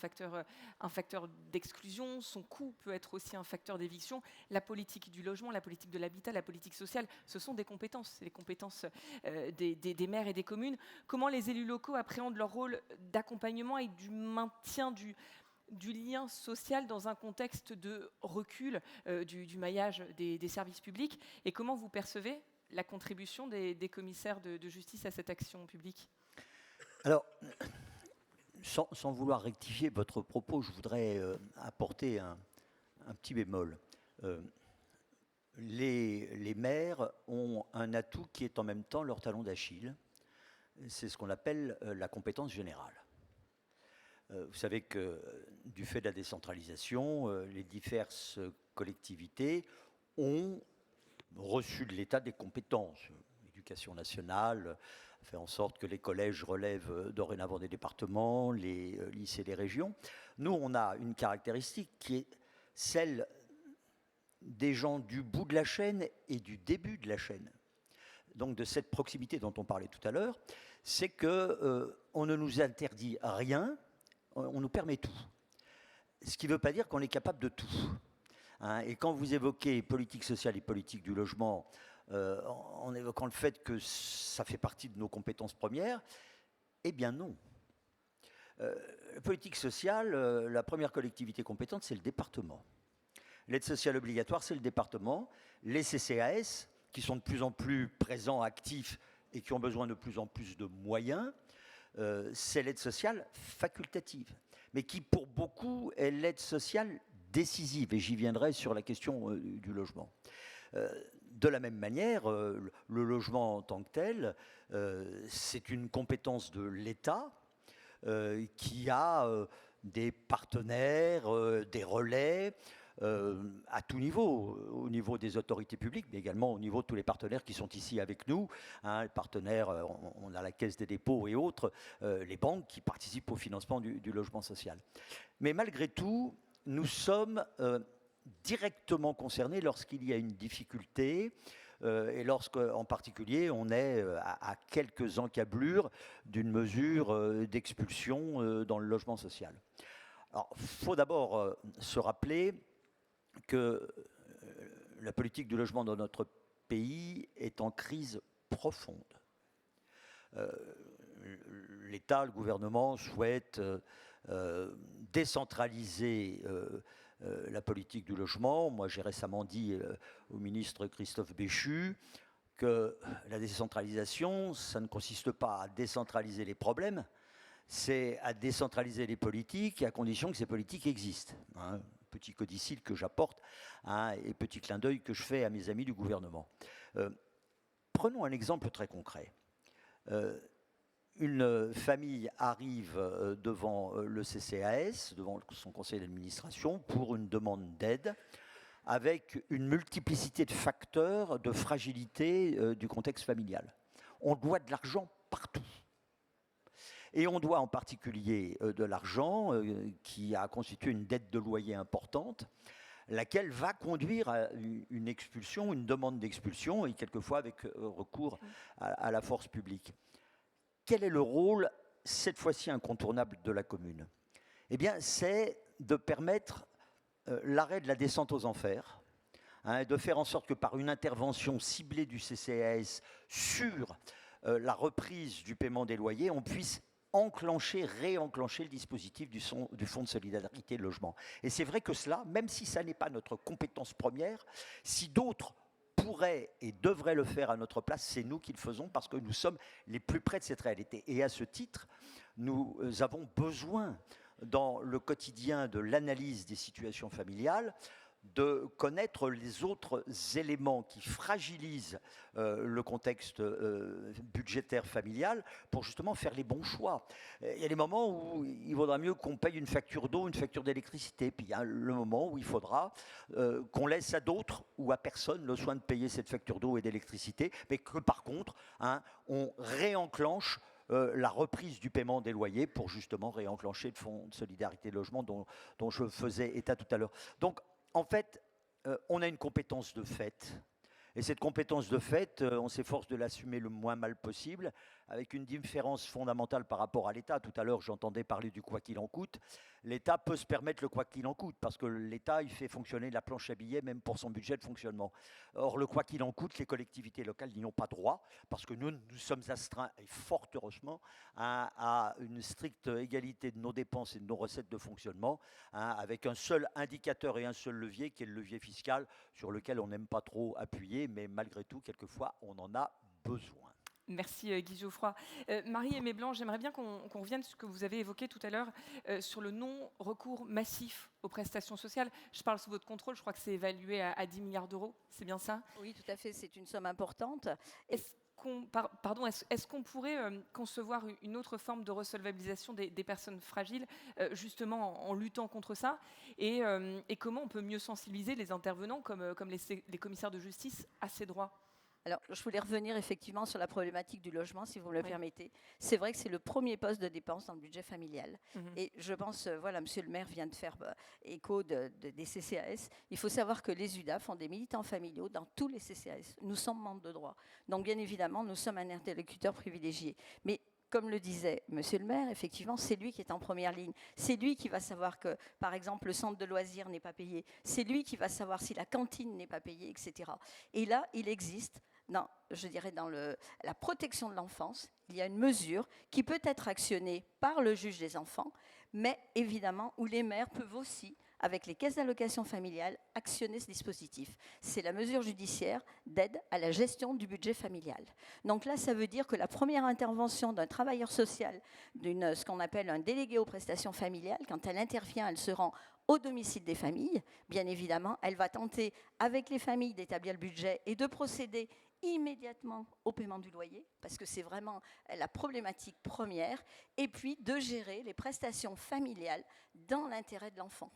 facteur d'exclusion. Son coût peut être aussi un facteur d'éviction. La politique du logement, la politique de l'habitat, la politique sociale, ce sont des compétences. C'est les compétences des maires et des communes. Comment les élus locaux appréhendent leur rôle d'accompagnement et du maintien du lien social dans un contexte de recul du maillage des services publics? Et comment vous percevez la contribution des commissaires de justice à cette action publique? Alors, sans vouloir rectifier votre propos, je voudrais apporter un petit bémol. Les maires ont un atout qui est en même temps leur talon d'Achille. C'est ce qu'on appelle la compétence générale. Vous savez que du fait de la décentralisation, les diverses collectivités ont reçu de l'État des compétences. L'éducation nationale fait en sorte que les collèges relèvent dorénavant des départements, les lycées des régions. Nous, on a une caractéristique qui est celle des gens du bout de la chaîne et du début de la chaîne. Donc de cette proximité dont on parlait tout à l'heure, c'est qu'on ne nous interdit rien, on nous permet tout. Ce qui ne veut pas dire qu'on est capable de tout. Hein, et quand vous évoquez politique sociale et politique du logement, en évoquant le fait que ça fait partie de nos compétences premières, eh bien non. Politique sociale, la première collectivité compétente, c'est le département. L'aide sociale obligatoire, c'est le département. Les CCAS, qui sont de plus en plus présents, actifs, et qui ont besoin de plus en plus de moyens, c'est l'aide sociale facultative, mais qui, pour beaucoup, est l'aide sociale décisive. Et j'y viendrai sur la question du logement. De la même manière, le logement en tant que tel, c'est une compétence de l'État qui a des partenaires, des relais à tout niveau, au niveau des autorités publiques, mais également au niveau de tous les partenaires qui sont ici avec nous. Hein, les partenaires, on a la Caisse des dépôts et autres, les banques qui participent au financement du logement social. Mais malgré tout, nous sommes directement concernés lorsqu'il y a une difficulté et lorsque, en particulier, on est à quelques encablures d'une mesure d'expulsion dans le logement social. Alors, il faut d'abord se rappeler que la politique du logement dans notre pays est en crise profonde. L'État, le gouvernement souhaite décentraliser la politique du logement. Moi, j'ai récemment dit au ministre Christophe Béchu que la décentralisation, ça ne consiste pas à décentraliser les problèmes, c'est à décentraliser les politiques, à condition que ces politiques existent. Hein, petit codicile que j'apporte, hein, et petit clin d'œil que je fais à mes amis du gouvernement. Prenons un exemple très concret. Une famille arrive devant le CCAS, devant son conseil d'administration, pour une demande d'aide, avec une multiplicité de facteurs de fragilité du contexte familial. On doit de l'argent partout. Et on doit en particulier de l'argent qui a constitué une dette de loyer importante, laquelle va conduire à une expulsion, une demande d'expulsion, et quelquefois avec recours à la force publique. Quel est le rôle, cette fois-ci incontournable, de la commune? Eh bien, c'est de permettre l'arrêt de la descente aux enfers, hein, de faire en sorte que par une intervention ciblée du CCAS sur la reprise du paiement des loyers, on puisse réenclencher le dispositif du Fonds de solidarité de logement. Et c'est vrai que cela, même si ça n'est pas notre compétence première, si d'autres pourraient et devraient le faire à notre place, c'est nous qui le faisons parce que nous sommes les plus près de cette réalité. Et à ce titre, nous avons besoin, dans le quotidien de l'analyse des situations familiales, de connaître les autres éléments qui fragilisent le contexte budgétaire familial pour justement faire les bons choix. Il y a des moments où il vaudra mieux qu'on paye une facture d'eau, une facture d'électricité, puis il y a le moment où il faudra qu'on laisse à d'autres ou à personne le soin de payer cette facture d'eau et d'électricité, mais que par contre, hein, on réenclenche la reprise du paiement des loyers pour justement réenclencher le Fonds de solidarité logement dont je faisais état tout à l'heure. Donc, en fait, on a une compétence de fait. Et cette compétence de fait, on s'efforce de l'assumer le moins mal possible, avec une différence fondamentale par rapport à l'État. Tout à l'heure, j'entendais parler du quoi qu'il en coûte. L'État peut se permettre le quoi qu'il en coûte, parce que l'État, il fait fonctionner la planche à billets, même pour son budget de fonctionnement. Or, le quoi qu'il en coûte, les collectivités locales n'y ont pas droit, parce que nous sommes astreints, et fort heureusement, à une stricte égalité de nos dépenses et de nos recettes de fonctionnement, hein, avec un seul indicateur et un seul levier, qui est le levier fiscal, sur lequel on n'aime pas trop appuyer, mais malgré tout, quelquefois, on en a besoin. Merci Guy Geoffroy. Marie-Aimée Blanc, j'aimerais bien qu'on revienne sur ce que vous avez évoqué tout à l'heure sur le non-recours massif aux prestations sociales. Je parle sous votre contrôle, je crois que c'est évalué à 10 milliards d'euros, c'est bien ça? Oui, tout à fait, c'est une somme importante. Est-ce qu'on pourrait concevoir une autre forme de resolvabilisation des personnes fragiles, justement en luttant contre ça, et comment on peut mieux sensibiliser les intervenants, comme les commissaires de justice, à ces droits? Alors, je voulais revenir effectivement sur la problématique du logement, si vous me le permettez. C'est vrai que c'est le premier poste de dépense dans le budget familial. Et je pense, voilà, monsieur le maire vient de faire écho des CCAS. Il faut savoir que les UDAF ont des militants familiaux dans tous les CCAS. Nous sommes membres de droit. Donc, bien évidemment, nous sommes un interlocuteur privilégié. Mais comme le disait monsieur le maire, effectivement, c'est lui qui est en première ligne. C'est lui qui va savoir que, par exemple, le centre de loisirs n'est pas payé. C'est lui qui va savoir si la cantine n'est pas payée, etc. Et là, il existe, dans la protection de l'enfance, il y a une mesure qui peut être actionnée par le juge des enfants, mais évidemment, où les maires peuvent aussi, avec les caisses d'allocation familiale, actionner ce dispositif. C'est la mesure judiciaire d'aide à la gestion du budget familial. Donc là, ça veut dire que la première intervention d'un travailleur social, ce qu'on appelle un délégué aux prestations familiales, quand elle intervient, elle se rend au domicile des familles. Bien évidemment, elle va tenter, avec les familles, d'établir le budget et de procéder immédiatement au paiement du loyer, parce que c'est vraiment la problématique première, et puis de gérer les prestations familiales dans l'intérêt de l'enfant.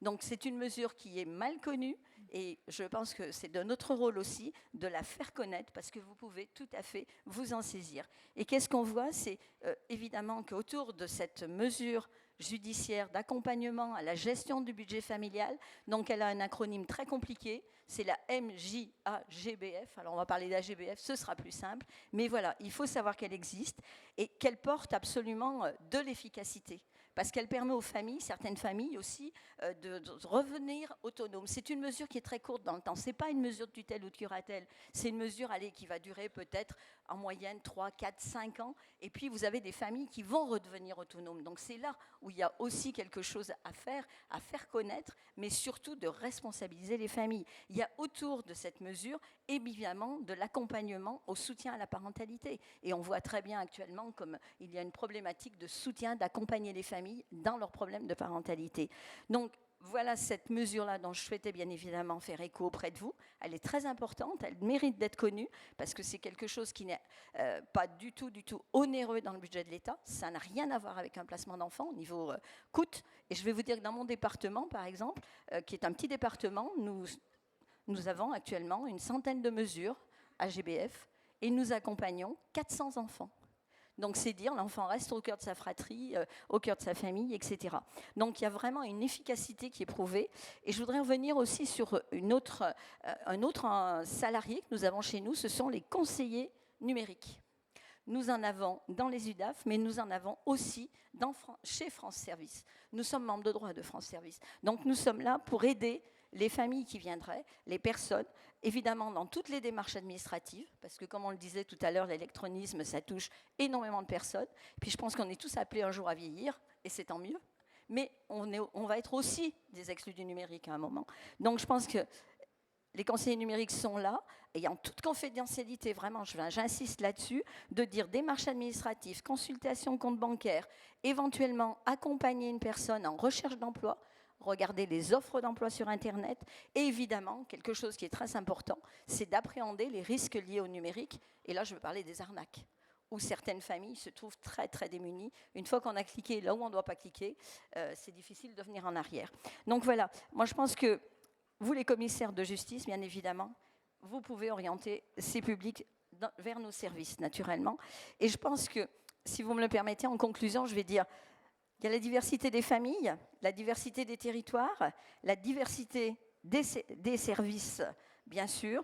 Donc c'est une mesure qui est mal connue, et je pense que c'est de notre rôle aussi de la faire connaître, parce que vous pouvez tout à fait vous en saisir. Et qu'est-ce qu'on voit? C'est évidemment qu'autour de cette mesure judiciaire d'accompagnement à la gestion du budget familial, donc elle a un acronyme très compliqué, c'est la MJAGBF. Alors on va parler d'AGBF, ce sera plus simple, mais voilà, il faut savoir qu'elle existe et qu'elle porte absolument de l'efficacité, parce qu'elle permet aux familles, certaines familles aussi, de revenir autonomes. C'est une mesure qui est très courte dans le temps, c'est pas une mesure de tutelle ou de curatelle, c'est une mesure qui va durer peut-être en moyenne 3, 4, 5 ans. Et puis, vous avez des familles qui vont redevenir autonomes. Donc, c'est là où il y a aussi quelque chose à faire connaître, mais surtout de responsabiliser les familles. Il y a autour de cette mesure, évidemment, de l'accompagnement au soutien à la parentalité. Et on voit très bien actuellement comme il y a une problématique de soutien, d'accompagner les familles dans leurs problèmes de parentalité. Donc, voilà cette mesure-là dont je souhaitais bien évidemment faire écho auprès de vous. Elle est très importante, elle mérite d'être connue parce que c'est quelque chose qui n'est pas du tout onéreux dans le budget de l'État. Ça n'a rien à voir avec un placement d'enfant au niveau coût. Et je vais vous dire que dans mon département, par exemple, qui est un petit département, nous avons actuellement une centaine de mesures à GBF et nous accompagnons 400 enfants. Donc, c'est dire, l'enfant reste au cœur de sa fratrie, au cœur de sa famille, etc. Donc, il y a vraiment une efficacité qui est prouvée. Et je voudrais revenir aussi sur un autre salarié que nous avons chez nous, ce sont les conseillers numériques. Nous en avons dans les UDAF, mais nous en avons aussi chez France Service. Nous sommes membres de droit de France Service. Donc, nous sommes là pour aider les familles qui viendraient, les personnes, évidemment dans toutes les démarches administratives, parce que comme on le disait tout à l'heure, l'électronisme, ça touche énormément de personnes. Puis je pense qu'on est tous appelés un jour à vieillir, et c'est tant mieux. Mais on va être aussi des exclus du numérique à un moment. Donc je pense que les conseillers numériques sont là, et en toute confidentialité, vraiment, j'insiste là-dessus, de dire démarches administratives, consultation, compte bancaire, éventuellement accompagner une personne en recherche d'emploi, regarder les offres d'emploi sur Internet. Et évidemment, quelque chose qui est très important, c'est d'appréhender les risques liés au numérique. Et là, je veux parler des arnaques, où certaines familles se trouvent très, très démunies. Une fois qu'on a cliqué là où on ne doit pas cliquer, c'est difficile de venir en arrière. Donc voilà, moi je pense que vous, les commissaires de justice, bien évidemment, vous pouvez orienter ces publics vers nos services, naturellement. Et je pense que, si vous me le permettez, en conclusion, je vais dire... Il y a la diversité des familles, la diversité des territoires, la diversité des services, bien sûr,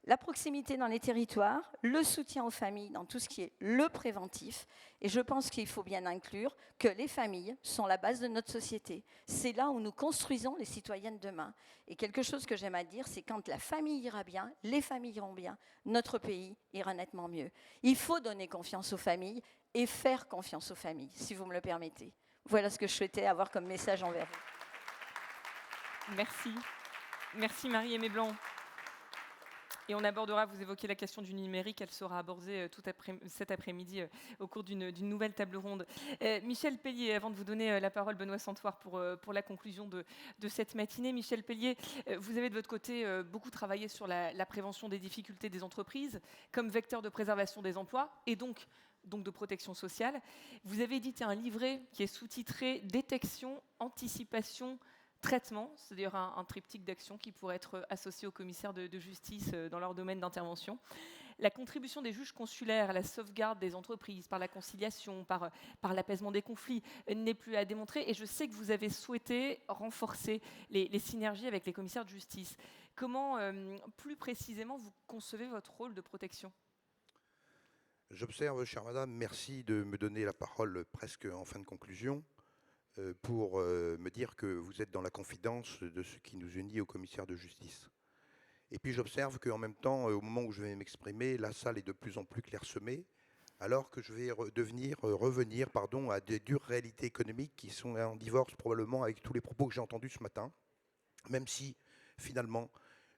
la proximité dans les territoires, le soutien aux familles dans tout ce qui est le préventif. Et je pense qu'il faut bien inclure que les familles sont la base de notre société. C'est là où nous construisons les citoyennes demain. Et quelque chose que j'aime à dire, c'est quand la famille ira bien, les familles iront bien, notre pays ira nettement mieux. Il faut donner confiance aux familles et faire confiance aux familles, si vous me le permettez. Voilà ce que je souhaitais avoir comme message envers vous. Merci. Merci Marie-Aimée Blanc. Et on abordera, vous évoquez la question du numérique, elle sera abordée cet après-midi au cours d'une nouvelle table ronde. Michel Pellier, avant de vous donner la parole, Benoît Santoire, pour la conclusion de cette matinée. Michel Pellier, vous avez de votre côté beaucoup travaillé sur la prévention des difficultés des entreprises comme vecteur de préservation des emplois et donc de protection sociale. Vous avez édité un livret qui est sous-titré « Détection, anticipation, traitement », c'est-à-dire un triptyque d'actions qui pourrait être associé aux commissaires de justice dans leur domaine d'intervention. La contribution des juges consulaires à la sauvegarde des entreprises par la conciliation, par l'apaisement des conflits n'est plus à démontrer. Et je sais que vous avez souhaité renforcer les synergies avec les commissaires de justice. Comment, plus précisément, vous concevez votre rôle de protection ? J'observe, chère madame, merci de me donner la parole presque en fin de conclusion pour me dire que vous êtes dans la confidence de ce qui nous unit au commissaire de justice. Et puis j'observe qu'en même temps, au moment où je vais m'exprimer, la salle est de plus en plus clairsemée, alors que je vais revenir à des dures réalités économiques qui sont en divorce probablement avec tous les propos que j'ai entendus ce matin, même si finalement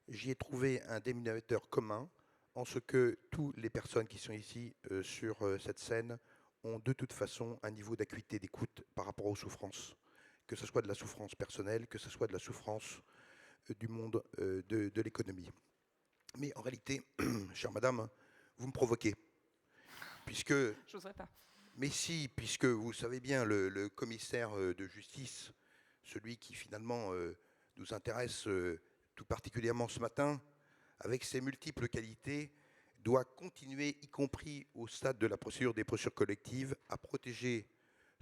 j'y ai trouvé un dénominateur commun en ce que toutes les personnes qui sont ici sur cette scène ont de toute façon un niveau d'acuité d'écoute par rapport aux souffrances, que ce soit de la souffrance personnelle, que ce soit de la souffrance du monde de l'économie. Mais en réalité, chère madame, vous me provoquez, puisque... J'oserais pas. Mais si, puisque vous savez bien, le commissaire de justice, celui qui finalement nous intéresse tout particulièrement ce matin, avec ses multiples qualités, doit continuer, y compris au stade de la procédure des procédures collectives, à protéger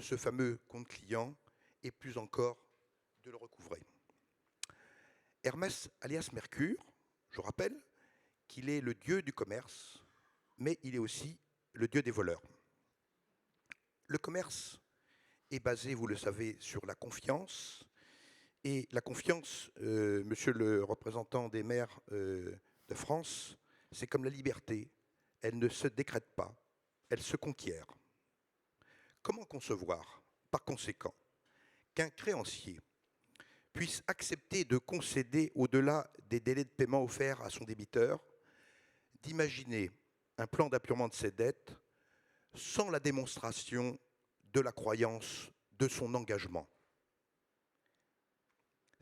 ce fameux compte client et plus encore de le recouvrer. Hermès, alias Mercure, je rappelle qu'il est le dieu du commerce, mais il est aussi le dieu des voleurs. Le commerce est basé, vous le savez, sur la confiance. Et la confiance, monsieur le représentant des maires de France, c'est comme la liberté. elle ne se décrète pas, elle se conquiert. Comment concevoir, par conséquent, qu'un créancier puisse accepter de concéder au-delà des délais de paiement offerts à son débiteur, d'imaginer un plan d'apurement de ses dettes sans la démonstration de la croyance de son engagement?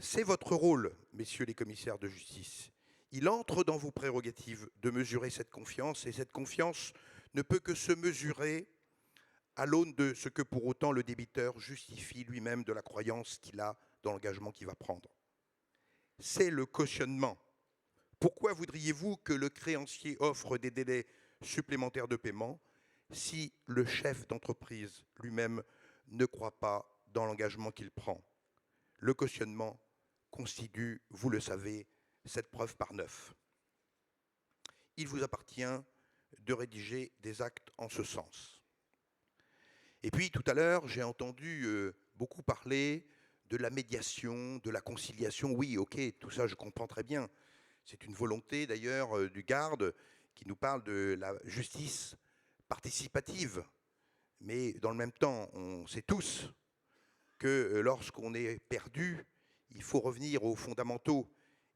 C'est votre rôle, messieurs les commissaires de justice. Il entre dans vos prérogatives de mesurer cette confiance, et cette confiance ne peut que se mesurer à l'aune de ce que pour autant le débiteur justifie lui-même de la croyance qu'il a dans l'engagement qu'il va prendre. C'est le cautionnement. Pourquoi voudriez-vous que le créancier offre des délais supplémentaires de paiement si le chef d'entreprise lui-même ne croit pas dans l'engagement qu'il prend? Le cautionnement constitue, vous le savez, cette preuve par 9. Il vous appartient de rédiger des actes en ce sens. Et puis tout à l'heure, j'ai entendu beaucoup parler de la médiation, de la conciliation. Oui, ok, tout ça je comprends très bien. C'est une volonté d'ailleurs du garde qui nous parle de la justice participative. Mais dans le même temps, on sait tous que lorsqu'on est perdu, il faut revenir aux fondamentaux.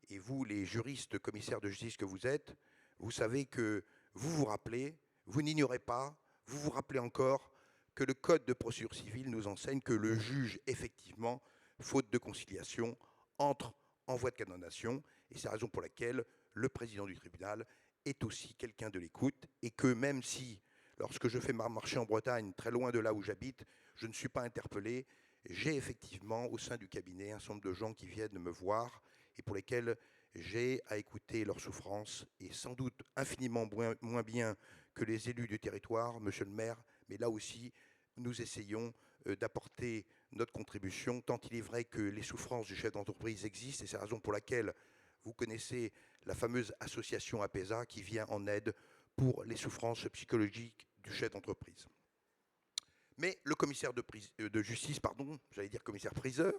Et vous, les juristes commissaires de justice que vous êtes, vous savez que vous vous rappelez, vous n'ignorez pas, vous vous rappelez encore que le Code de procédure civile nous enseigne que le juge, effectivement, faute de conciliation, entre en voie de condamnation. Et c'est la raison pour laquelle le président du tribunal est aussi quelqu'un de l'écoute, et que même si, lorsque je fais ma marché en Bretagne, très loin de là où j'habite, je ne suis pas interpellé, j'ai effectivement au sein du cabinet un certain nombre de gens qui viennent me voir et pour lesquels j'ai à écouter leurs souffrances, et sans doute infiniment moins bien que les élus du territoire, monsieur le maire, mais là aussi, nous essayons d'apporter notre contribution, tant il est vrai que les souffrances du chef d'entreprise existent, et c'est la raison pour laquelle vous connaissez la fameuse association APESA qui vient en aide pour les souffrances psychologiques du chef d'entreprise. Mais le commissaire de justice, pardon, j'allais dire commissaire-priseur,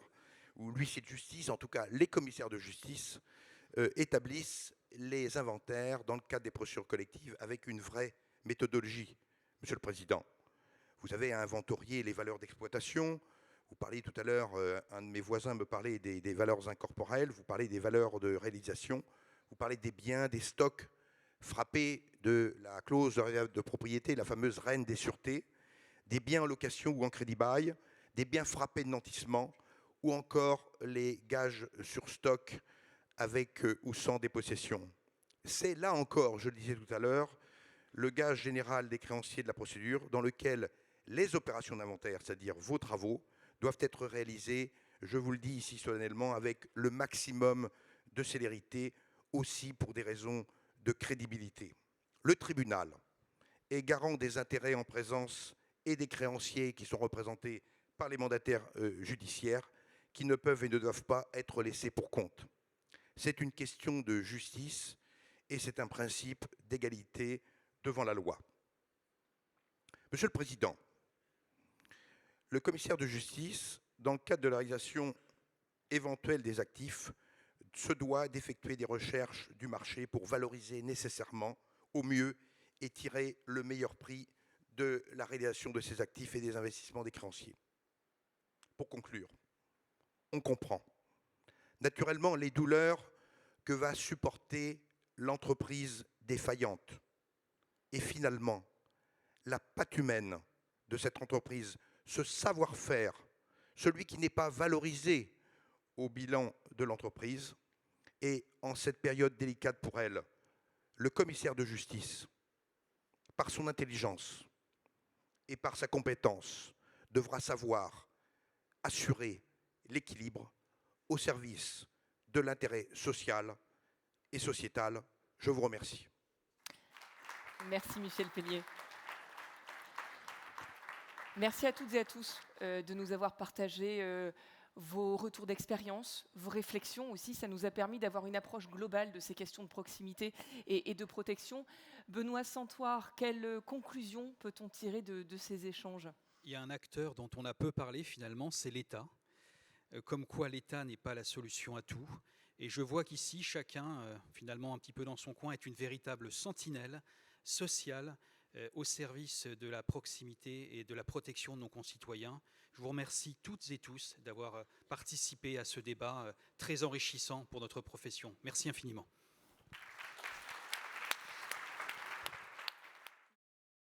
ou l'huissier de justice, en tout cas les commissaires de justice, établissent les inventaires dans le cadre des procédures collectives avec une vraie méthodologie. Monsieur le Président, vous avez à inventorier les valeurs d'exploitation. Vous parliez tout à l'heure, un de mes voisins me parlait des valeurs incorporelles, vous parlez des valeurs de réalisation, vous parlez des biens, des stocks frappés de la clause de propriété, la fameuse reine des sûretés, des biens en location ou en crédit-bail, des biens frappés de nantissement, ou encore les gages sur stock avec ou sans dépossession. C'est là encore, je le disais tout à l'heure, le gage général des créanciers de la procédure dans lequel les opérations d'inventaire, c'est-à-dire vos travaux, doivent être réalisés, je vous le dis ici solennellement, avec le maximum de célérité, aussi pour des raisons de crédibilité. Le tribunal est garant des intérêts en présence et des créanciers qui sont représentés par les mandataires judiciaires, qui ne peuvent et ne doivent pas être laissés pour compte. C'est une question de justice et c'est un principe d'égalité devant la loi. Monsieur le Président, le commissaire de justice, dans le cadre de la réalisation éventuelle des actifs, se doit d'effectuer des recherches du marché pour valoriser nécessairement au mieux et tirer le meilleur prix de la réalisation de ces actifs et des investissements des créanciers. Pour conclure, on comprend naturellement les douleurs que va supporter l'entreprise défaillante. Et finalement, la patte humaine de cette entreprise, ce savoir-faire, celui qui n'est pas valorisé au bilan de l'entreprise, et en cette période délicate pour elle, le commissaire de justice, par son intelligence et par sa compétence, devra savoir assurer l'équilibre au service de l'intérêt social et sociétal. Je vous remercie. Merci Michel Pellier. Merci à toutes et à tous de nous avoir partagé vos retours d'expérience, vos réflexions aussi. Ça nous a permis d'avoir une approche globale de ces questions de proximité et de protection. Benoît Santoire, quelle conclusion peut-on tirer de ces échanges ? Il y a un acteur dont on a peu parlé finalement, c'est l'État. Comme quoi l'État n'est pas la solution à tout. Et je vois qu'ici, chacun, finalement un petit peu dans son coin, est une véritable sentinelle sociale au service de la proximité et de la protection de nos concitoyens. Je vous remercie toutes et tous d'avoir participé à ce débat très enrichissant pour notre profession. Merci infiniment.